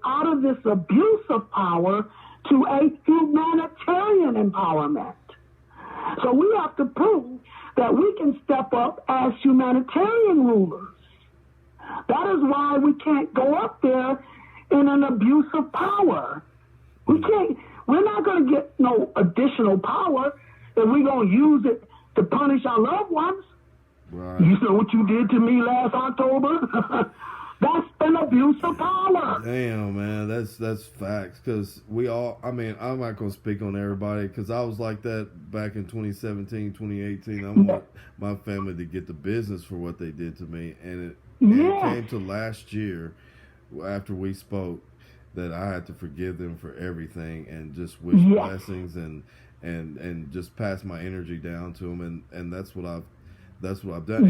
out of this abuse of power to a humanitarian empowerment. So we have to prove that we can step up as humanitarian rulers. That is why we can't go up there in an abuse of power. We're not going to get no additional power if we're going to use it to punish our loved ones. Right. You know what you did to me last October? That's an abuse of power. Damn, man, that's facts. Because I'm not going to speak on everybody because I was like that back in 2017, 2018. I want my family to get the business for what they did to me. And it came to last year after we spoke that I had to forgive them for everything and just wish blessings and just pass my energy down to them. And that's what I've done.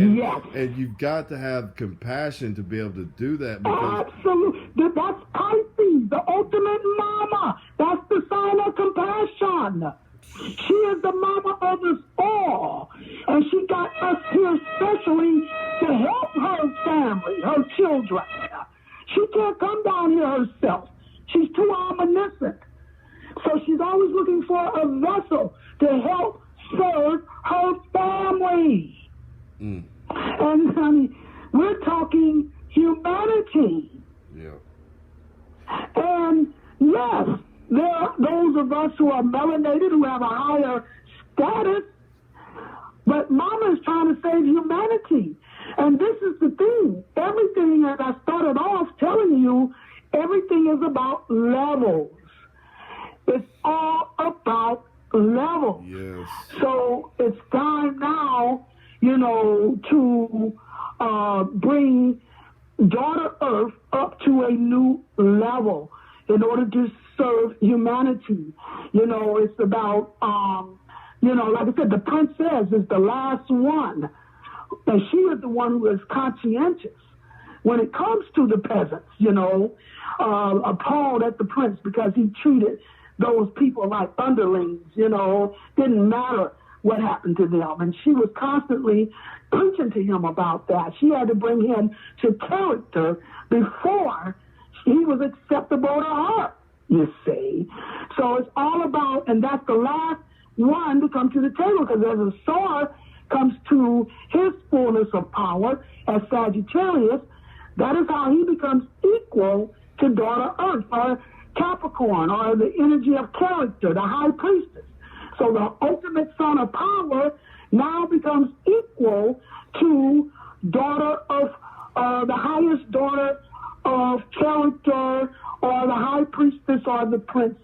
And you've got to have compassion to be able to do that. Because absolutely. That's Pisces, the ultimate mama. That's the sign of compassion. She is the mama of us all. And she got us here especially to help her family, her children. She can't come down here herself. She's too omniscient. So she's always looking for a vessel to help serve her family. Mm. And honey, we're talking humanity. Yeah. And yes, there are those of us who are melanated who have a higher status, but Mama is trying to save humanity. And this is the thing. Everything, as I started off telling you, everything is about levels. It's all about levels. Yes. So it's time now, to bring daughter Earth up to a new level in order to serve humanity. It's about, like I said, the princess is the last one. And she is the one who is conscientious. When it comes to the peasants, appalled at the prince because he treated those people like underlings, didn't matter what happened to them. And she was constantly preaching to him about that. She had to bring him to character before he was acceptable to her, you see. So it's all about, and that's the last one to come to the table, because as a Star comes to his fullness of power as Sagittarius, that is how he becomes equal to daughter Earth, or Capricorn, or the energy of character, the high priestess. So the ultimate son of power now becomes equal to daughter of the highest daughter of character, or the high priestess, or the princess.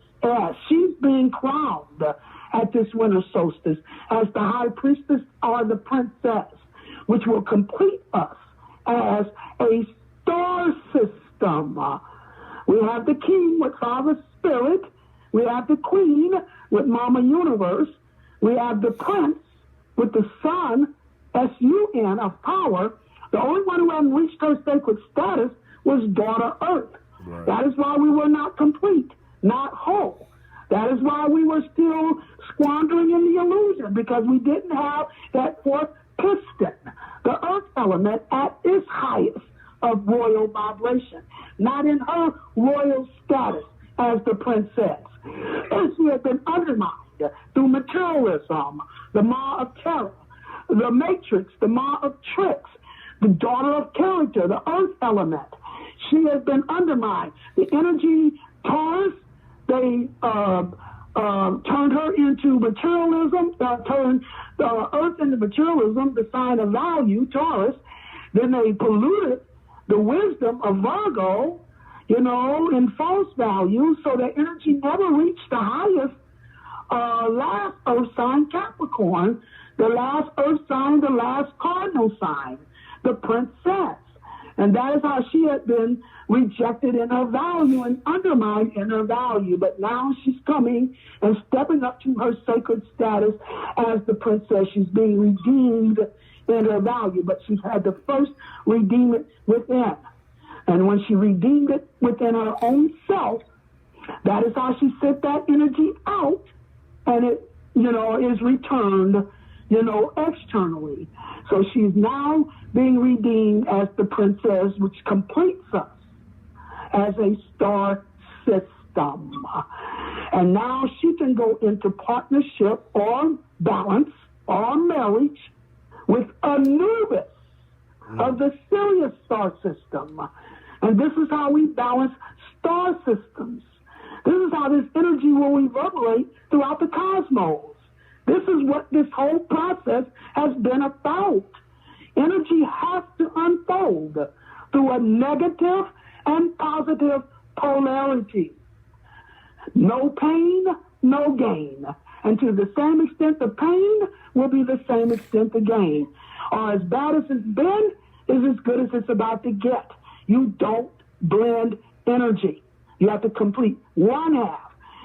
She's being crowned at this winter solstice as the high priestess or the princess, which will complete us as a star system. We have the king with Father Spirit. We have the queen with Mama Universe. We have the prince with the sun, S-U-N, of power. The only one who hadn't reached her sacred status was daughter Earth. Right. That is why we were not complete, not whole. That is why we were still squandering in the illusion, because we didn't have that fourth piston, the earth element, at its highest of royal vibration, not in her royal status as the princess. And she had been undermined through materialism, the Ma of terror, the matrix, the Ma of tricks, the daughter of character, the earth element. She has been undermined. The energy Taurus, they turned her into materialism, turned the earth into materialism, the sign of value, Taurus. Then they polluted the wisdom of Virgo, in false value, so the energy never reached the highest last earth sign, Capricorn, the last earth sign, the last cardinal sign, the princess. And that is how she had been rejected in her value and undermined in her value. But now she's coming and stepping up to her sacred status as the princess. She's being redeemed in her value, but she's had to first redeem it within. And when she redeemed it within her own self, that is how she sent that energy out, and it, is returned, externally. So she's now being redeemed as the princess, which completes us as a star system. And now she can go into partnership or balance or marriage with Anubis of the Sirius star system. And this is how we balance star systems. This is how this energy will reverberate throughout the cosmos. This is what this whole process has been about. Energy has to unfold through a negative and positive polarity. No pain, no gain. And to the same extent the pain will be the same extent the gain. Or as bad as it's been is as good as it's about to get. You don't blend energy. You have to complete one half.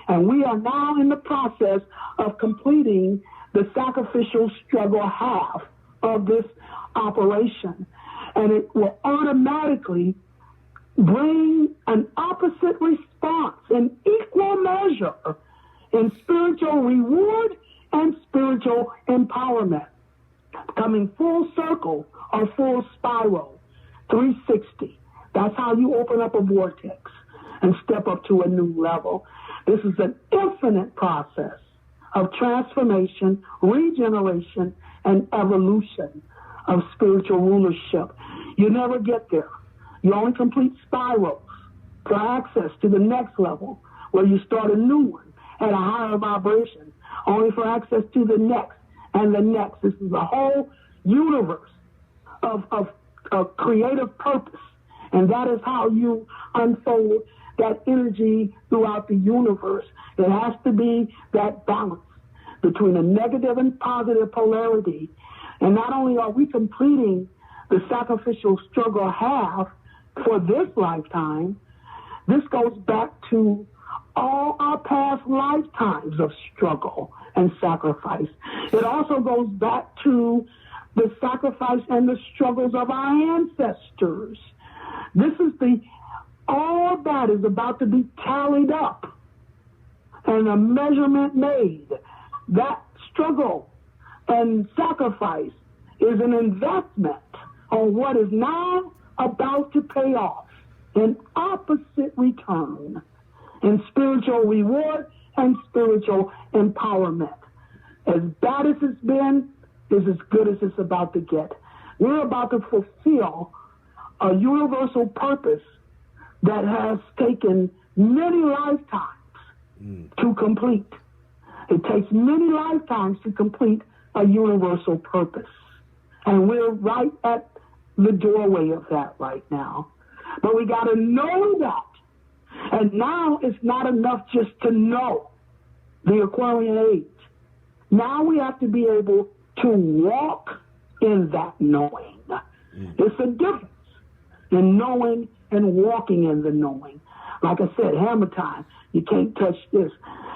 And we are now in the process of completing the sacrificial struggle half of this operation. And it will automatically bring an opposite response in equal measure in spiritual reward and spiritual empowerment, coming full circle or full spiral, 360. That's how you open up a vortex and step up to a new level. This is an infinite process of transformation, regeneration, and evolution of spiritual rulership. You never get there. You only complete spirals for access to the next level, where you start a new one at a higher vibration, only for access to the next and the next. This is a whole universe of creative purpose, and that is how you unfold that energy throughout the universe. It has to be that balance between a negative and positive polarity. And not only are we completing the sacrificial struggle half, for this lifetime. This goes back to all our past lifetimes of struggle and sacrifice. It also goes back to the sacrifice and the struggles of our ancestors. All that is about to be tallied up and a measurement made. That struggle and sacrifice is an investment on what is now about to pay off in opposite return, in spiritual reward and spiritual empowerment. As bad as it's been, is as good as it's about to get. We're about to fulfill a universal purpose that has taken many lifetimes to complete. It takes many lifetimes to complete a universal purpose. And we're right at the doorway of that right now. But we got to know that. And now it's not enough just to know the Aquarian age. Now we have to be able to walk in that knowing. It's a difference in knowing and walking in the knowing. Like I said, hammer time, you can't touch this.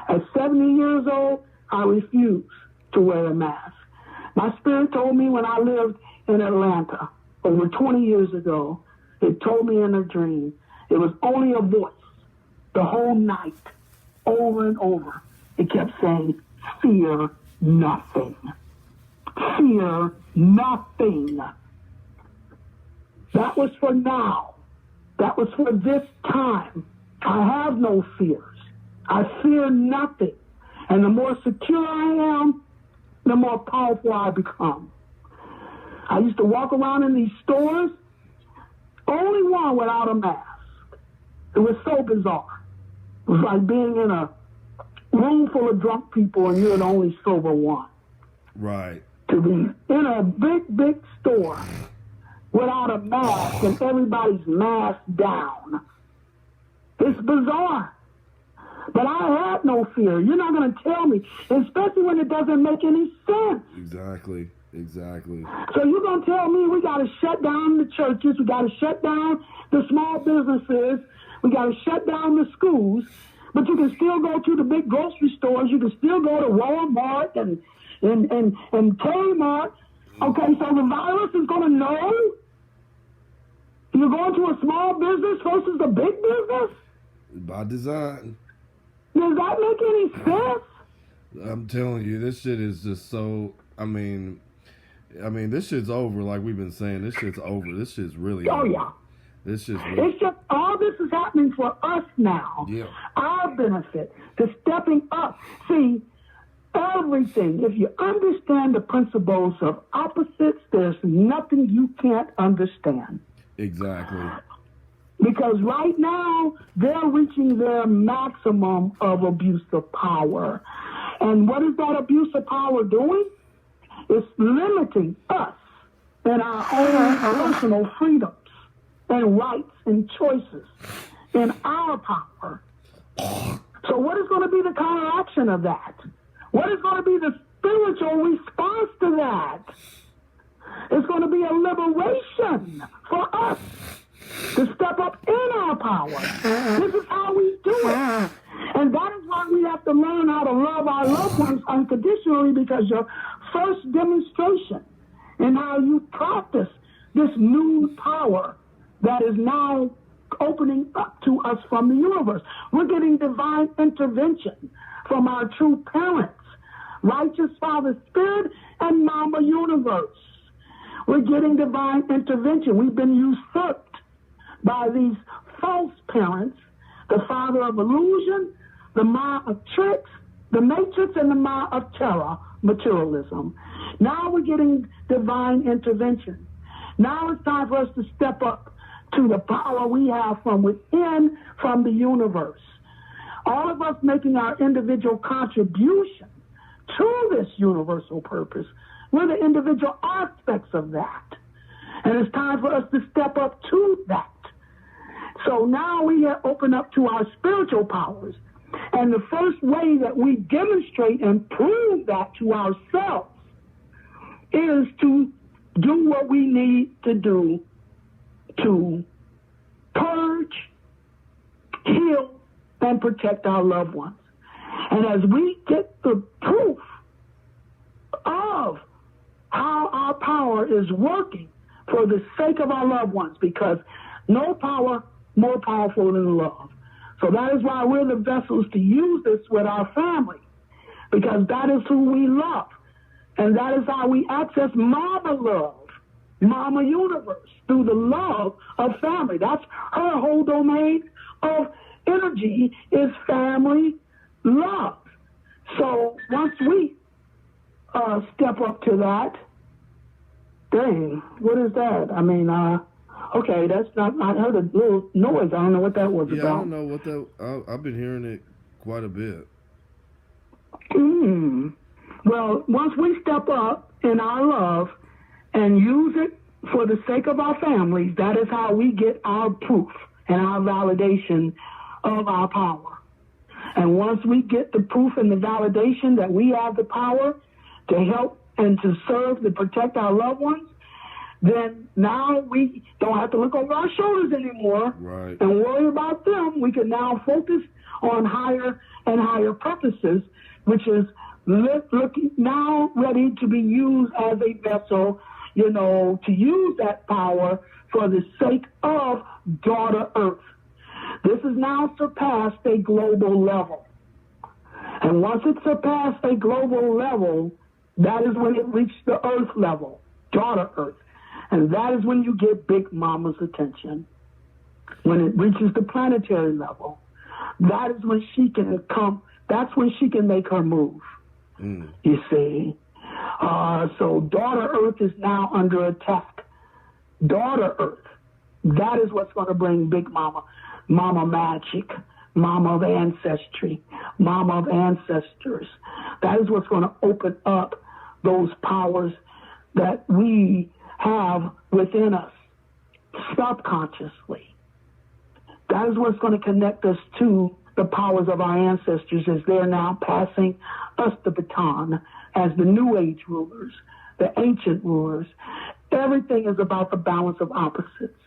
At 70 years old, I refuse to wear a mask. My spirit told me when I lived in Atlanta over 20 years ago, it told me in a dream, it was only a voice the whole night, over and over. It kept saying, fear nothing. Fear nothing. That was for now. That was for this time. I have no fears. I fear nothing. And the more secure I am, the more powerful I become. I used to walk around in these stores, only one without a mask. It was so bizarre. It was like being in a room full of drunk people and you're the only sober one. Right. To be in a big store without a mask and everybody's masked down. It's bizarre. But I had no fear. You're not going to tell me, especially when it doesn't make any sense. Exactly. So you're going to tell me we got to shut down the churches, we got to shut down the small businesses, we got to shut down the schools, but you can still go to the big grocery stores, you can still go to Walmart and Kmart. Okay, so the virus is going to know you're going to a small business versus a big business? By design. Does that make any sense? I'm telling you, this shit is just so, I mean, this shit's over. Like we've been saying, this shit's over. This shit's really over. Yeah. This shit's really... It's just, all this is happening for us now. Yeah. Our benefit to stepping up. See, everything, if you understand the principles of opposites, there's nothing you can't understand. Exactly. Because right now, they're reaching their maximum of abuse of power. And what is that abuse of power doing? It's limiting us in our own personal freedoms and rights and choices in our power. So what is going to be the counteraction of that? What is going to be the spiritual response to that? It's going to be a liberation for us to step up in our power. This is how we do it. And that is why we have to learn how to love our loved ones unconditionally, because your first demonstration in how you practice this new power that is now opening up to us from the universe. We're getting divine intervention from our true parents, righteous Father Spirit and Mama Universe. We're getting divine intervention. We've been usurped by these false parents, the father of illusion, the ma of tricks, the matrix, and the ma of terror, materialism. Now we're getting divine intervention. Now it's time for us to step up to the power we have from within, from the universe. All of us making our individual contribution to this universal purpose. We're the individual aspects of that. And it's time for us to step up to that. So now we open up to our spiritual powers. And the first way that we demonstrate and prove that to ourselves is to do what we need to do to purge, heal, and protect our loved ones. And as we get the proof of how our power is working for the sake of our loved ones, because no power more powerful than love. So that is why we're the vessels to use this with our family, because that is who we love. And that is how we access Mama love, Mama universe, through the love of family. That's her whole domain of energy, is family love. So once we step up to that, dang, what is that? I mean, okay, that's not, I heard a little noise. I don't know what that was about. Yeah, I don't know what that, I've been hearing it quite a bit. Well, once we step up in our love and use it for the sake of our families, that is how we get our proof and our validation of our power. And once we get the proof and the validation that we have the power to help and to serve, to protect our loved ones, then now we don't have to look over our shoulders anymore and worry about them. We can now focus on higher and higher purposes, which is looking now ready to be used as a vessel, you know, to use that power for the sake of Daughter Earth. This has now surpassed a global level. And once it surpassed a global level, that is when it reached the Earth level, Daughter Earth. And that is when you get Big Mama's attention. When it reaches the planetary level, that is when she can come, that's when she can make her move. You see? So Daughter Earth is now under attack. Daughter Earth, that is what's going to bring Big Mama, Mama Magic, Mama of Ancestry, Mama of Ancestors. That is what's going to open up those powers that we have within us subconsciously. That is what's going to connect us to the powers of our ancestors, as they're now passing us the baton as the New Age rulers, the ancient rulers. Everything is about the balance of opposites.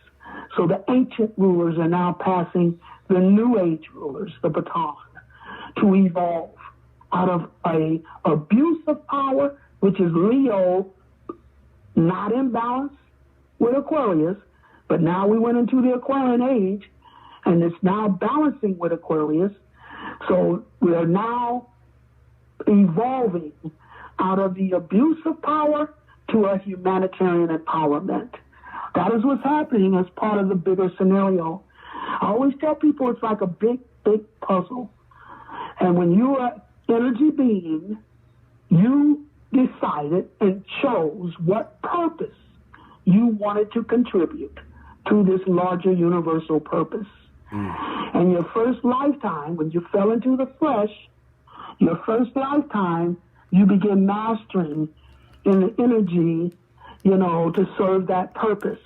So the ancient rulers are now passing the New Age rulers the baton to evolve out of a abuse of power, which is Leo, not in balance with Aquarius, but now we went into the Aquarian age, and it's now balancing with Aquarius. So we are now evolving out of the abuse of power to a humanitarian empowerment. That is what's happening as part of the bigger scenario. I always tell people it's like a big, big puzzle. And when you are an energy being, you decided and chose what purpose you wanted to contribute to this larger universal purpose. And your first lifetime, when you fell into the flesh, your first lifetime, you begin mastering in the energy, you know, to serve that purpose.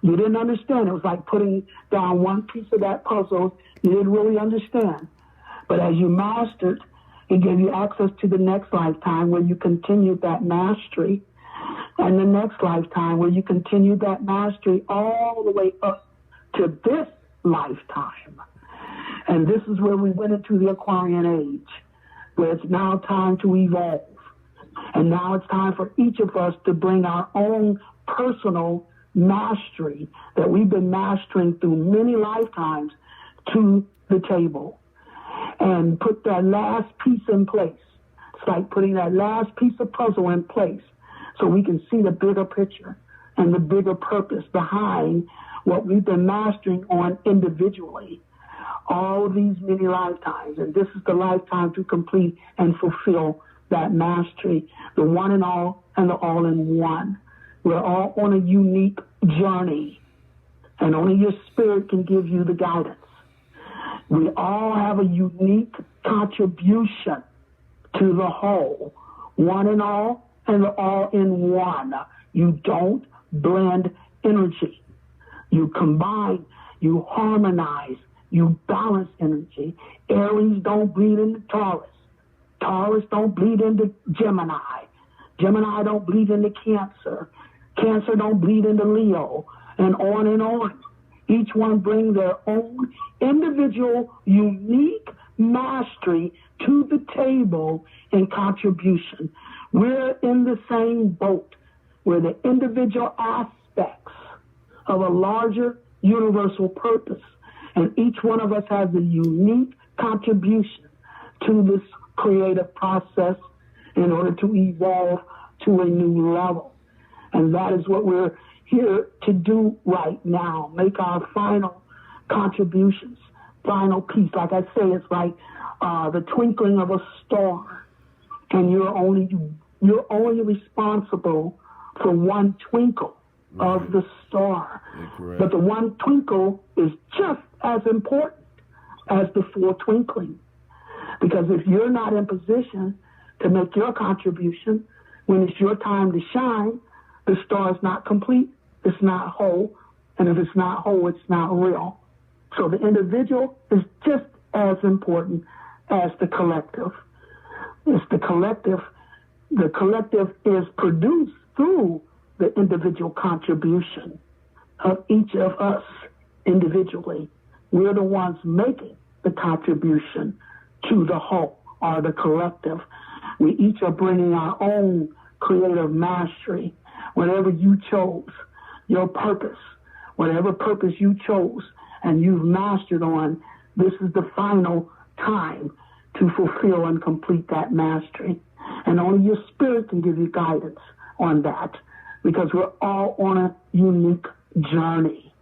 You didn't understand. It was like putting down one piece of that puzzle. You didn't really understand. But as you mastered, it gave you access to the next lifetime where you continued that mastery, and the next lifetime where you continued that mastery all the way up to this lifetime. And this is where we went into the Aquarian age, where it's now time to evolve. And now it's time for each of us to bring our own personal mastery that we've been mastering through many lifetimes to the table and put that last piece in place. It's like putting that last piece of puzzle in place so we can see the bigger picture and the bigger purpose behind what we've been mastering on individually all these many lifetimes. And this is the lifetime to complete and fulfill that mastery, the one and all and the all in one. We're all on a unique journey, and only your spirit can give you the guidance. We all have a unique contribution to the whole, one and all and the all in one. You don't blend energy. You combine, you harmonize, you balance energy. Aries don't bleed into Taurus. Taurus don't bleed into Gemini. Gemini don't bleed into Cancer. Cancer don't bleed into Leo, and on and on. Each one bring their own individual, unique mastery to the table in contribution. We're in the same boat. We're the individual aspects of a larger universal purpose. And each one of us has a unique contribution to this creative process in order to evolve to a new level. And that is what we're here to do right now, make our final contributions, final piece. Like I say, it's like the twinkling of a star, and you're only responsible for one twinkle of the star. But the one twinkle is just as important as the 4 twinkling. Because if you're not in position to make your contribution, when it's your time to shine, the star is not complete, it's not whole, and if it's not whole, it's not real. So the individual is just as important as the collective. It's the collective. The collective is produced through the individual contribution of each of us individually. We're the ones making the contribution to the whole or the collective. We each are bringing our own creative mastery, whatever you chose, your purpose, whatever purpose you chose and you've mastered on, this is the final time to fulfill and complete that mastery. And only your spirit can give you guidance on that, because we're all on a unique journey.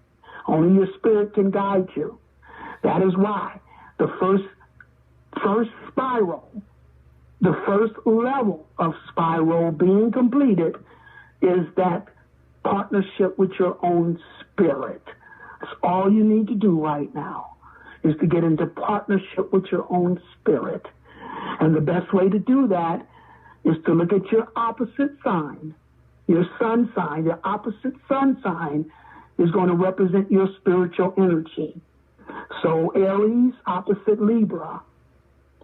Only your spirit can guide you. That is why the first spiral, the first level of spiral being completed is that partnership with your own spirit. That's all you need to do right now, is to get into partnership with your own spirit. And the best way to do that is to look at your opposite sign, your sun sign. Your opposite sun sign is going to represent your spiritual energy. So Aries opposite Libra,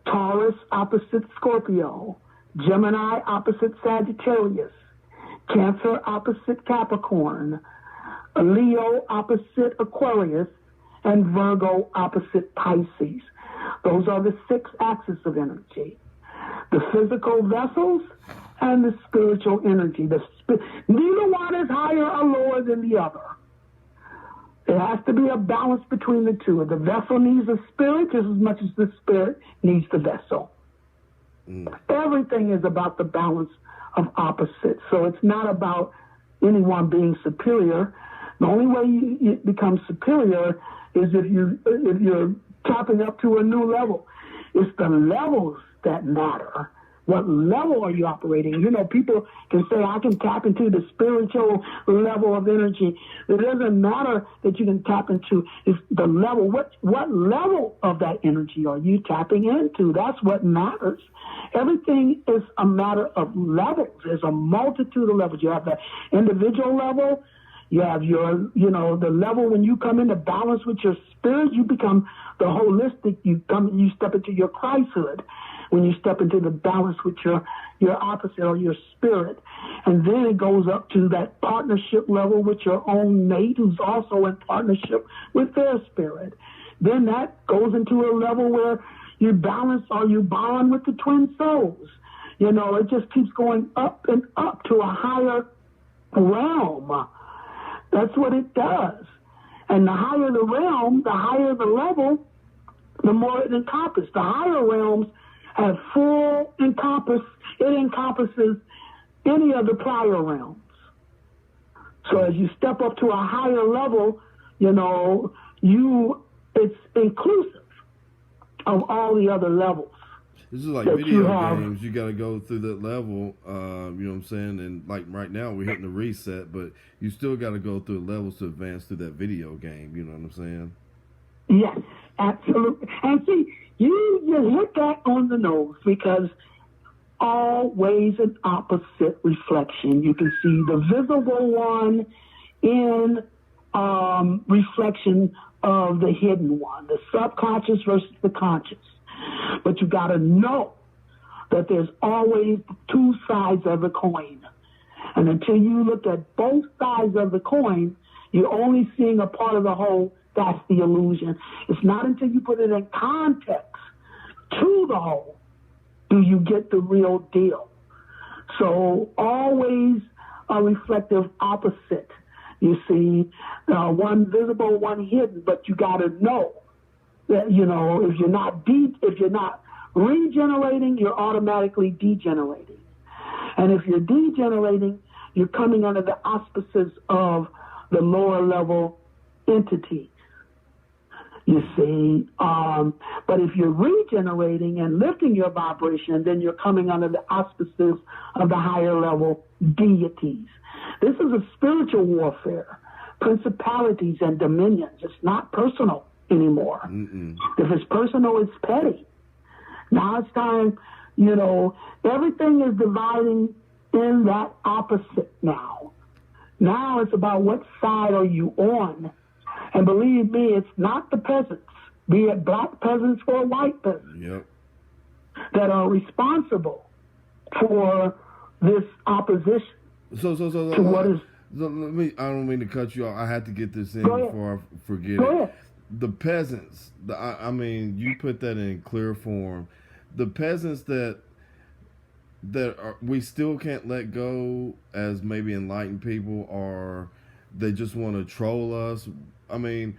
Taurus opposite Scorpio, Gemini opposite Sagittarius, Cancer opposite Capricorn, Leo opposite Aquarius, and Virgo opposite Pisces. Those are the 6 axes of energy. The physical vessels and the spiritual energy. Neither one is higher or lower than the other. There has to be a balance between the two. The vessel needs the spirit just as much as the spirit needs the vessel. Everything is about the balance of opposites. So it's not about anyone being superior. The only way you become superior is if you're tapping up to a new level. It's the levels that matter. What level are you operating? You know, people can say, I can tap into the spiritual level of energy. It doesn't matter that you can tap into the level. What level of that energy are you tapping into? That's what matters. Everything is a matter of levels. There's a multitude of levels. You have the individual level. You have your, the level when you come into balance with your spirit, you become the holistic. You step into your Christhood. When you step into the balance with your opposite or your spirit. And then it goes up to that partnership level with your own mate who's also in partnership with their spirit. Then that goes into a level where you balance or you bond with the twin souls. It just keeps going up and up to a higher realm. That's what it does. And the higher the realm, the higher the level, the more it encompasses. The higher realms have full encompass. It encompasses any of the prior realms. So as you step up to a higher level, it's inclusive of all the other levels. This is like video games. You got to go through that level. You know what I'm saying? And like right now, we're hitting the reset, but you still got to go through levels to advance through that video game. You know what I'm saying? Yes, absolutely. And see, you hit that on the nose, because always an opposite reflection. You can see the visible one in reflection of the hidden one, the subconscious versus the conscious. But you got to know that there's always 2 sides of the coin. And until you look at both sides of the coin, You're only seeing a part of the whole. That's the illusion. It's not until you put it in context to the whole do you get the real deal. So always a reflective opposite. You see, one visible, one hidden, but you got to know that, you know, if you're not regenerating, you're automatically degenerating. And if you're degenerating, you're coming under the auspices of the lower level entity. You see, but if you're regenerating and lifting your vibration, then you're coming under the auspices of the higher level deities. This is a spiritual warfare, principalities and dominions. It's not personal anymore. Mm-mm. If it's personal, it's petty. Now it's time, you know, everything is dividing in that opposite now. Now it's about what side are you on. And believe me, it's not the peasants, be it black peasants or white peasants, that are responsible for this opposition. So what is? So I don't mean to cut you off. I had to get this in before I forget it. The peasants. I mean, you put that in clear form. The peasants that we still can't let go as maybe enlightened people, or they just want to troll us. I mean,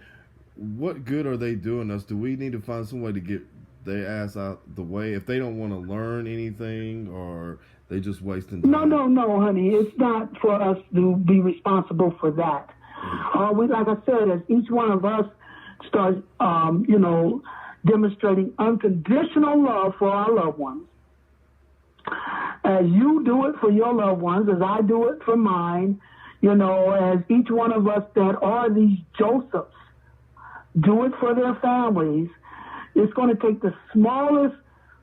what good are they doing us? Do we need to find some way to get their ass out the way if they don't want to learn anything, or they just wasting time? No, honey. It's not for us to be responsible for that. Like I said, as each one of us starts, demonstrating unconditional love for our loved ones, as you do it for your loved ones, as I do it for mine, you know, as each one of us that are these Josephs do it for their families, it's going to take the smallest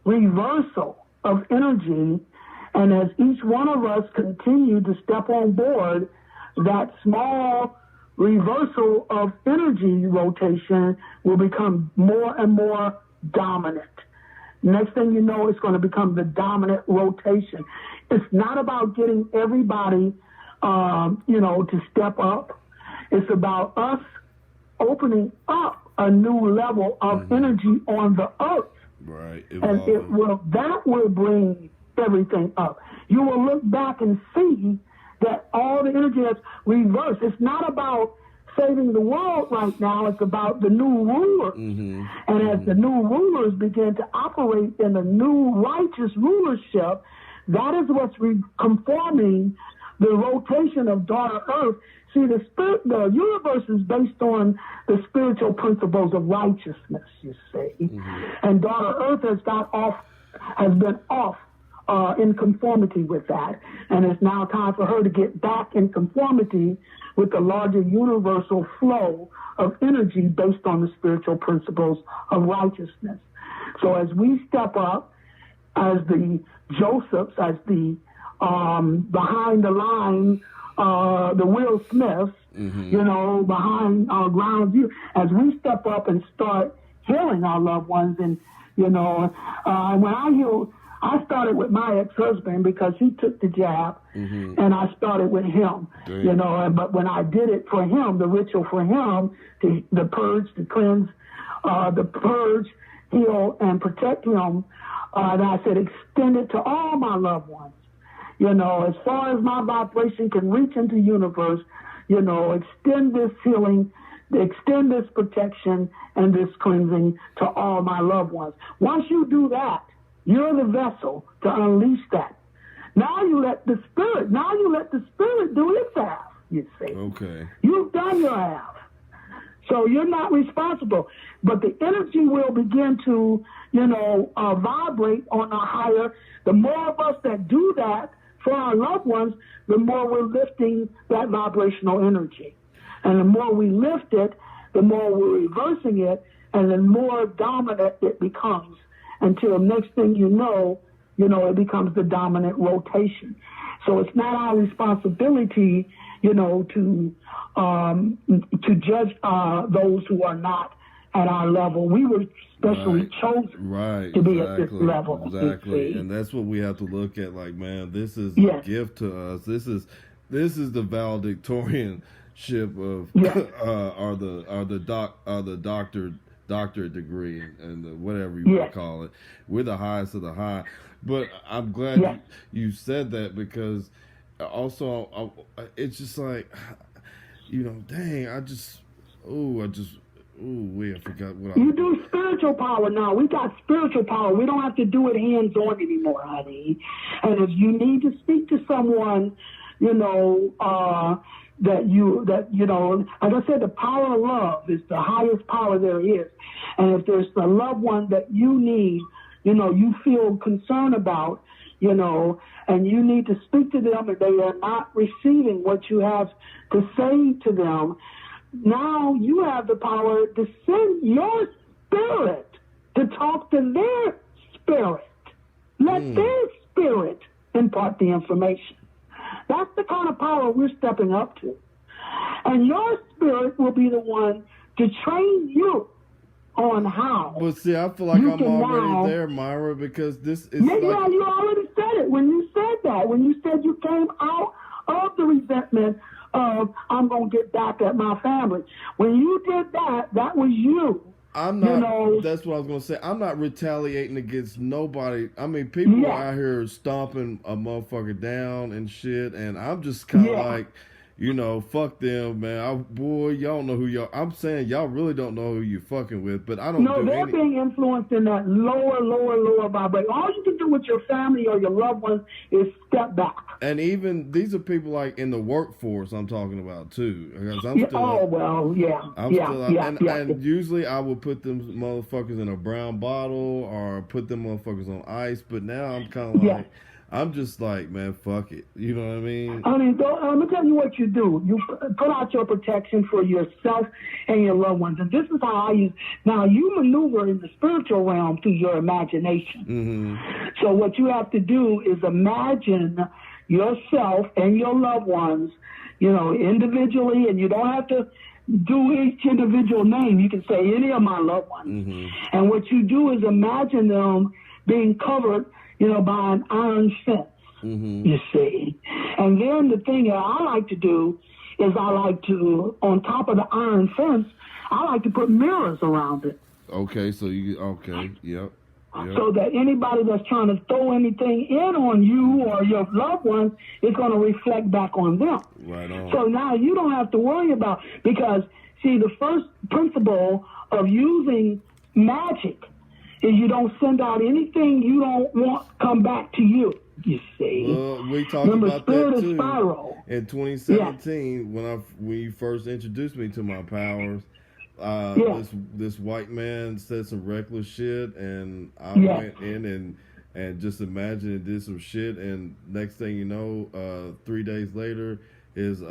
reversal of energy, and as each one of us continue to step on board, that small reversal of energy rotation will become more and more dominant. Next thing you know, it's going to become the dominant rotation. It's not about getting everybody, to step up. It's about us opening up a new level of energy on the earth. Right. And that will bring everything up. You will look back and see that all the energy has reversed. It's not about saving the world right now. It's about the new rulers. Mm-hmm. And as the new rulers begin to operate in a new righteous rulership, that is what's conforming the rotation of daughter Earth. See, the universe is based on the spiritual principles of righteousness, you see. Mm-hmm. And daughter Earth has been off in conformity with that. And it's now time for her to get back in conformity with the larger universal flow of energy based on the spiritual principles of righteousness. So as we step up as the Josephs, as the behind the line, the Will Smiths, behind our ground view, as we step up and start healing our loved ones. And, when I started with my ex-husband because he took the jab, and I started with him, but when I did it for him, the ritual for him, the purge, the cleanse, the purge, heal, and protect him, and I said, extend it to all my loved ones. As far as my vibration can reach into the universe, extend this healing, extend this protection and this cleansing to all my loved ones. Once you do that, you're the vessel to unleash that. Now you let the spirit do its half, you see. Okay. You've done your half. So you're not responsible. But the energy will begin to, vibrate on a higher. The more of us that do that for our loved ones, the more we're lifting that vibrational energy. And the more we lift it, the more we're reversing it, and the more dominant it becomes. Until next thing you know, it becomes the dominant rotation. So it's not our responsibility, to judge those who are not at our level. We were specially chosen to be at this level. Exactly. And that's what we have to look at. Like, man, this is a gift to us. This is the valedictorian of or the doctorate degree and the whatever you want to call it. We're the highest of the high. But I'm glad you said that, because also it's just like, dang, I forgot what You do spiritual power now. We got spiritual power. We don't have to do it hands-on anymore, honey. And if you need to speak to someone, like I said, the power of love is the highest power there is. And if there's a loved one that you need, you feel concerned about, and you need to speak to them and they are not receiving what you have to say to them, now you have the power to send your spirit to talk to their spirit. Let their spirit impart the information. That's the kind of power we're stepping up to. And your spirit will be the one to train you on how. But see, I feel like I'm already there, Myra, because this is you already said it when you said that. When you said you came out of the resentment of, I'm going to get back at my family. When you did that, that was you. I'm not, that's what I was going to say. I'm not retaliating against nobody. I mean, people are out here stomping a motherfucker down and shit, and I'm just kind of like, fuck them, man. Y'all don't know who y'all. I'm saying y'all really don't know who you're fucking with, but I don't. No, they're being influenced in that lower vibration. All you can do with your family or your loved ones is step back. And even these are people like in the workforce I'm talking about too. Because I'm still. And usually I would put them motherfuckers in a brown bottle or put them motherfuckers on ice. But now I'm kind of like. I'm just like, man, fuck it. You know what I mean? I mean, let me tell you what you do. You put out your protection for yourself and your loved ones. And this is how I use. Now, you maneuver in the spiritual realm through your imagination. Mm-hmm. So what you have to do is imagine yourself and your loved ones, individually. And you don't have to do each individual name. You can say any of my loved ones. Mm-hmm. And what you do is imagine them being covered by an iron fence, you see. And then the thing that I like to do is on top of the iron fence, I like to put mirrors around it. Okay, yep. So that anybody that's trying to throw anything in on you or your loved ones is going to reflect back on them. Right on. So now you don't have to worry about, because, see, the first principle of using magic is you don't send out anything you don't want come back to you, you see. Well, we talked about that too. Spiral. In 2017, when you first introduced me to my powers, this white man said some reckless shit, and I went in and just imagined and did some shit, and next thing you know, 3 days later, his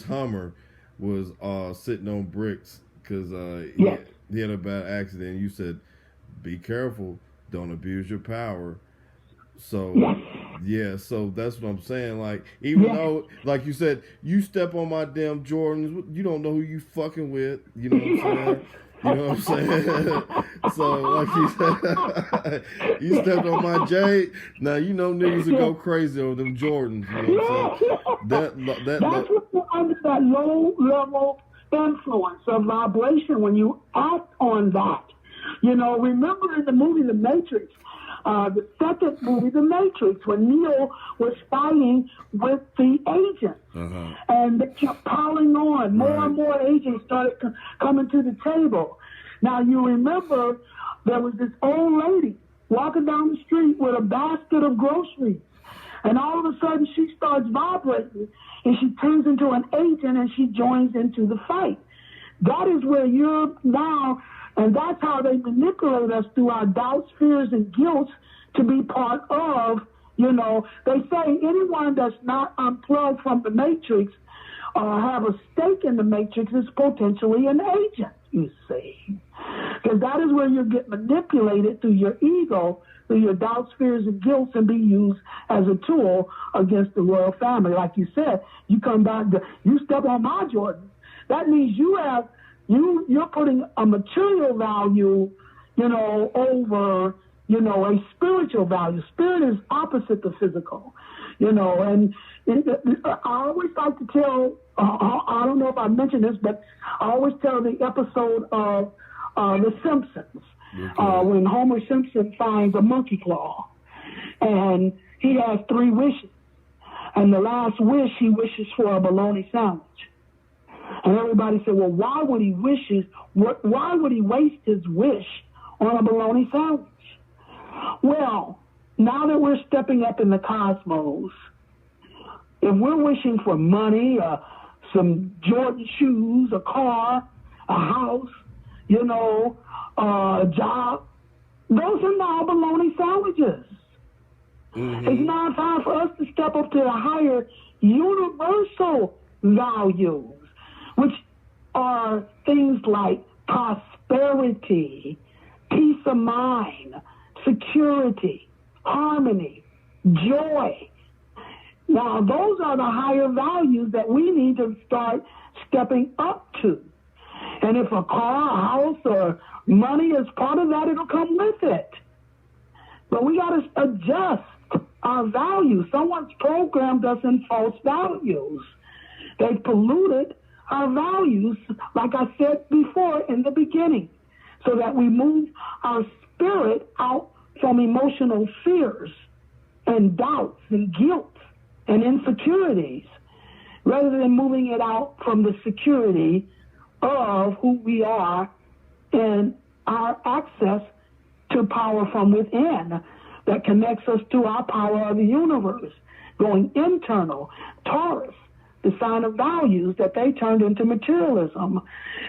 Hummer was sitting on bricks because he had a bad accident. You said, be careful, don't abuse your power. So so that's what I'm saying. Like, even though, like you said, you step on my damn Jordans, you don't know who you fucking with. You know what I'm saying? You know what I'm saying? So, like you said, you stepped on my J. Now you know niggas will go crazy over them Jordans. You know what I'm saying? That's what you're under, that low level influence of vibration when you act on that. Remember in the movie The Matrix, the second movie, The Matrix, when Neo was fighting with the agents, and they kept piling on. More and more agents started coming to the table. Now, you remember there was this old lady walking down the street with a basket of groceries, and all of a sudden she starts vibrating, and she turns into an agent, and she joins into the fight. That is where you're now. And that's how they manipulate us through our doubts, fears, and guilt to be part of, they say anyone that's not unplugged from the matrix or have a stake in the matrix is potentially an agent, you see. Because that is where you get manipulated through your ego, through your doubts, fears, and guilt, and be used as a tool against the royal family. Like you said, you come back, you step on my Jordan. That means you're putting a material value, over, a spiritual value. Spirit is opposite the physical, and I always like to tell, I I don't know if I mentioned this, but I always tell the episode of The Simpsons, when Homer Simpson finds a monkey claw, and he has 3 wishes. And the last wish, he wishes for a bologna sandwich. And everybody said, well, why would he waste his wish on a bologna sandwich? Well, now that we're stepping up in the cosmos, if we're wishing for money, some Jordan shoes, a car, a house, a job, those are now bologna sandwiches. Mm-hmm. It's now time for us to step up to the higher universal values, which are things like prosperity, peace of mind, security, harmony, joy. Now, those are the higher values that we need to start stepping up to. And if a car, a house, or money is part of that, it'll come with it. But we got to adjust our values. Someone's programmed us in false values. They've polluted our values, like I said before in the beginning, so that we move our spirit out from emotional fears and doubts and guilt and insecurities, rather than moving it out from the security of who we are and our access to power from within that connects us to our power of the universe, going internal. Taurus, the sign of values that they turned into materialism.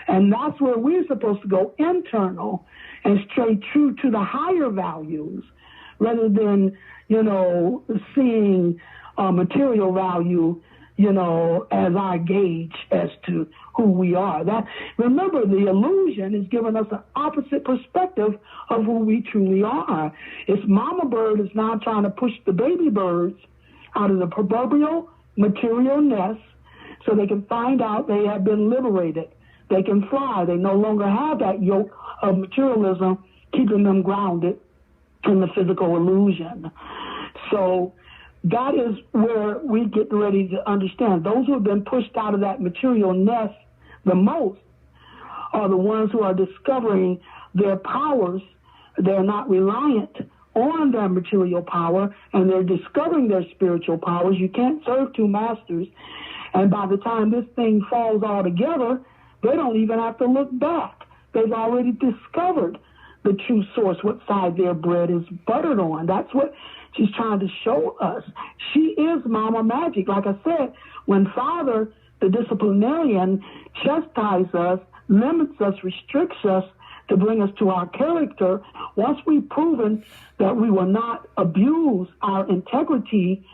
And that's where we're supposed to go internal and stay true to the higher values, rather than, seeing material value, as our gauge as to who we are. Remember, the illusion is giving us an opposite perspective of who we truly are. It's Mama Bird is now trying to push the baby birds out of the proverbial material nest so they can find out they have been liberated. They can fly. They no longer have that yoke of materialism keeping them grounded in the physical illusion. So that is where we get ready to understand. Those who have been pushed out of that material nest the most are the ones who are discovering their powers. They're not reliant on their material power, and they're discovering their spiritual powers. You can't serve 2 masters. And by the time this thing falls all together, they don't even have to look back. They've already discovered the true source, what side their bread is buttered on. That's what she's trying to show us. She is Mama Magic. Like I said, when Father, the disciplinarian, chastises us, limits us, restricts us to bring us to our character, once we've proven that we will not abuse our integrity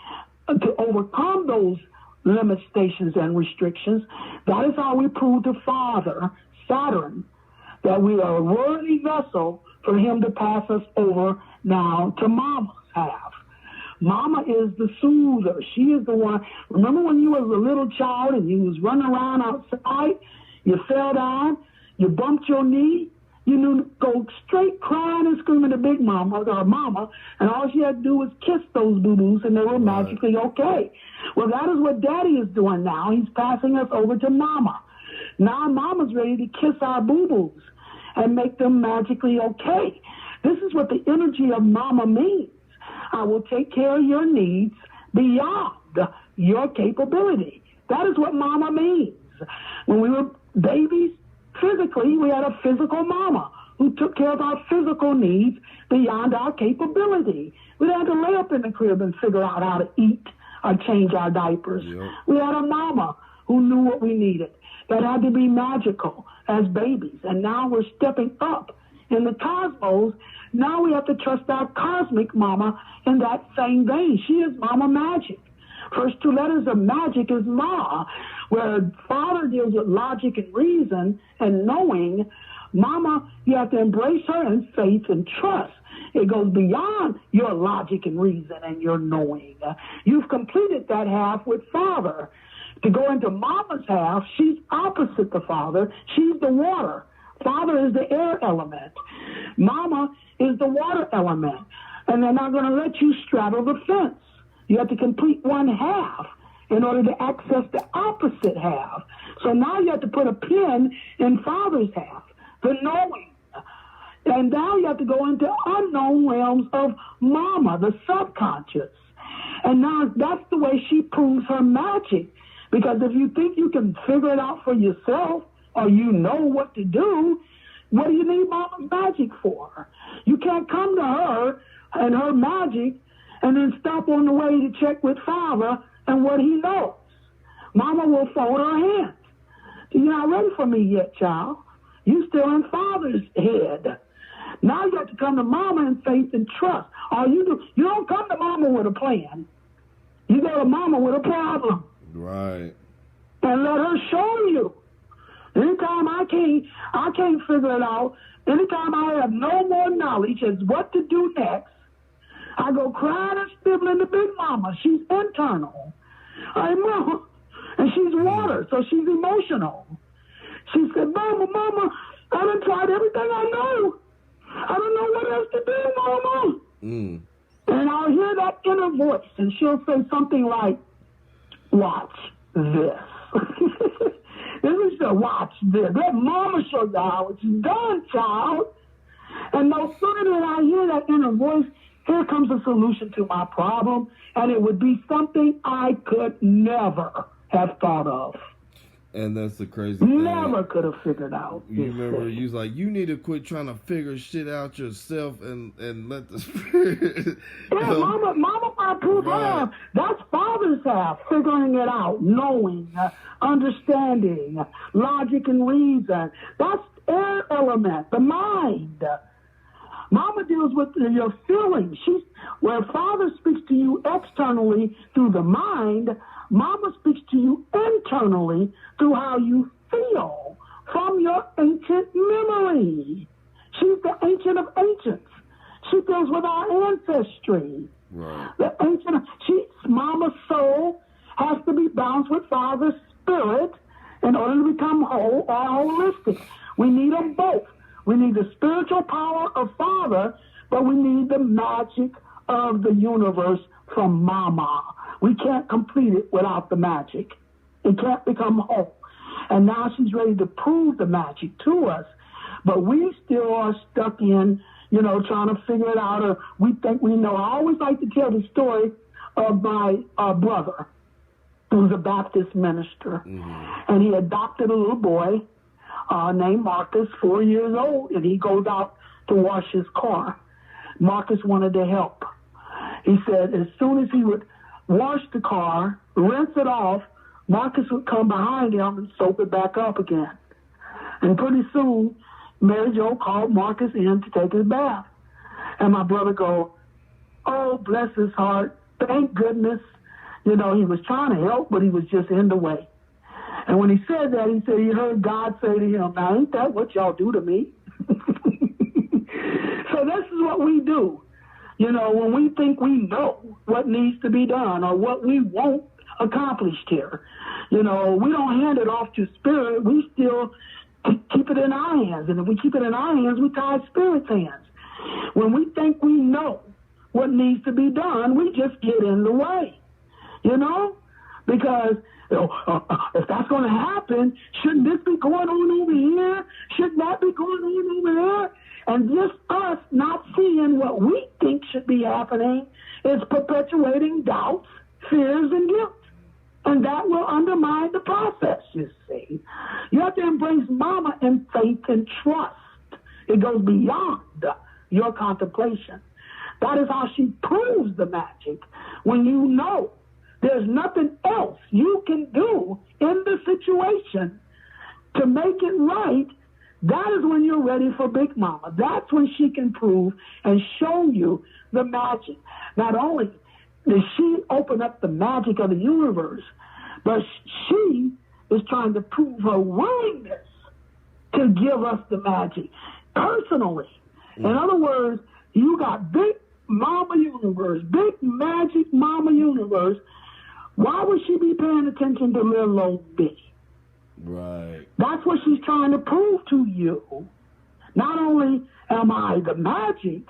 to overcome those limitations and restrictions, that is how we prove to Father, Saturn, that we are a worthy vessel for him to pass us over now to Mama's half. Mama is the soother. She is the one. Remember when you was a little child and you was running around outside, you fell down, you bumped your knee, you knew to go straight crying and screaming to Big Mama or Mama, and all she had to do was kiss those boo-boos and they were magically okay. Well, that is what Daddy is doing now. He's passing us over to Mama. Now Mama's ready to kiss our boo-boos and make them magically okay. This is what the energy of Mama means. I will take care of your needs beyond your capability. That is what Mama means. When we were babies, physically, we had a physical Mama who took care of our physical needs beyond our capability. We didn't have to lay up in the crib and figure out how to eat or change our diapers. Yep. We had a Mama who knew what we needed. That had to be magical as babies. And now we're stepping up in the cosmos. Now we have to trust our cosmic Mama in that same vein. She is Mama Magic. First 2 letters of magic is Ma, where Father deals with logic and reason and knowing. Mama, you have to embrace her in faith and trust. It goes beyond your logic and reason and your knowing. You've completed that half with Father. To go into Mama's half, she's opposite the Father. She's the water. Father is the air element. Mama is the water element. And they're not going to let you straddle the fence. You have to complete one half in order to access the opposite half. So now you have to put a pin in Father's half, the knowing. And now you have to go into unknown realms of Mama, the subconscious. And now that's the way she proves her magic. Because if you think you can figure it out for yourself, or you know what to do, what do you need Mama's magic for? You can't come to her and her magic and then stop on the way to check with Father and what he knows. Mama will fold her hands. You're not ready for me yet, child. You still in Father's head. Now you have to come to Mama in faith and trust. All you do, you don't come to Mama with a plan. You go to Mama with a problem. Right. And let her show you. Anytime I can't figure it out, anytime I have no more knowledge as what to do next, I go crying and sniveling to Big Mama. She's internal. Mama, and she's water, so she's emotional. She said, Mama, I done tried everything I know. I don't know what else to do, Mama. And I'll hear that inner voice, and she'll say something like, watch this. This is to watch this. Let Mama show you how it's done, child. And no sooner than I hear that inner voice, here comes a solution to my problem, and it would be something I could never have thought of. And that's the crazy thing. Never could have figured out. You remember, you was like, you need to quit trying to figure shit out yourself and let the spirit. Yeah, Mama prove her. That's Father's half, figuring it out, knowing, understanding, logic and reason. That's air element, the mind. Mama deals with your feelings. Where Father speaks to you externally through the mind, Mama speaks to you internally through how you feel from your ancient memory. She's the ancient of ancients. She deals with our ancestry. Right. The ancient, Mama's soul has to be balanced with Father's spirit in order to become whole or holistic. We need them both. We need the spiritual power of Father, but we need the magic of the universe from Mama. We can't complete it without the magic. It can't become whole. And now she's ready to prove the magic to us, but we still are stuck in, trying to figure it out, or we think we know. I always like to tell the story of my brother, who's a Baptist minister, and he adopted a little boy named Marcus, 4 years old, and he goes out to wash his car. Marcus wanted to help. He said as soon as he would wash the car, rinse it off, Marcus would come behind him and soap it back up again. And pretty soon, Mary Jo called Marcus in to take his bath. And my brother go, oh, bless his heart, thank goodness. He was trying to help, but he was just in the way. And when he said that, he said he heard God say to him, now, ain't that what y'all do to me? So this is what we do. When we think we know what needs to be done or what we want accomplished here, we don't hand it off to Spirit. We still keep it in our hands. And if we keep it in our hands, we tie Spirit's hands. When we think we know what needs to be done, we just get in the way, because if that's going to happen, shouldn't this be going on over here? Shouldn't that be going on over there? And just us not seeing what we think should be happening is perpetuating doubts, fears, and guilt. And that will undermine the process, you see. You have to embrace Mama in faith and trust. It goes beyond your contemplation. That is how she proves the magic. When you know there's nothing else you can do in the situation to make it right, that is when you're ready for Big Mama. That's when she can prove and show you the magic. Not only does she open up the magic of the universe, but she is trying to prove her willingness to give us the magic personally. In other words, you got Big Mama Universe, Big Magic Mama Universe. Why would she be paying attention to little old B? Right. That's what she's trying to prove to you. Not only am I the magic,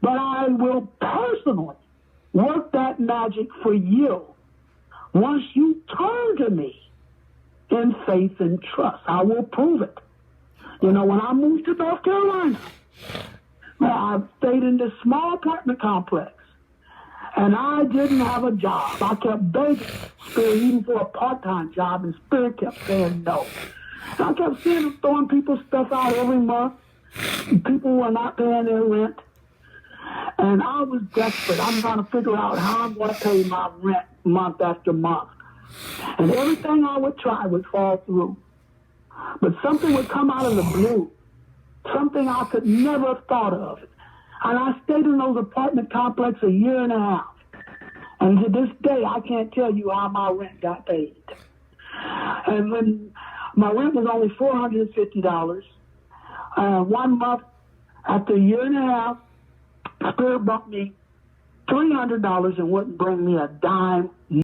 but I will personally work that magic for you once you turn to me in faith and trust. I will prove it. You know, when I moved to North Carolina, I stayed in this small apartment complex, and I didn't have a job. I kept begging Spirit even for a part-time job, and Spirit kept saying no. And I kept seeing them throwing people's stuff out every month. People were not paying their rent. And I was desperate. I'm trying to figure out how I'm going to pay my rent month after month. And everything I would try would fall through. But something would come out of the blue, something I could never have thought of. And I stayed in those apartment complexes a year and a half. And to this day, I can't tell you how my rent got paid. And when my rent was only $450, 1 month, after a year and a half, Spirit brought me $300 and wouldn't bring me a dime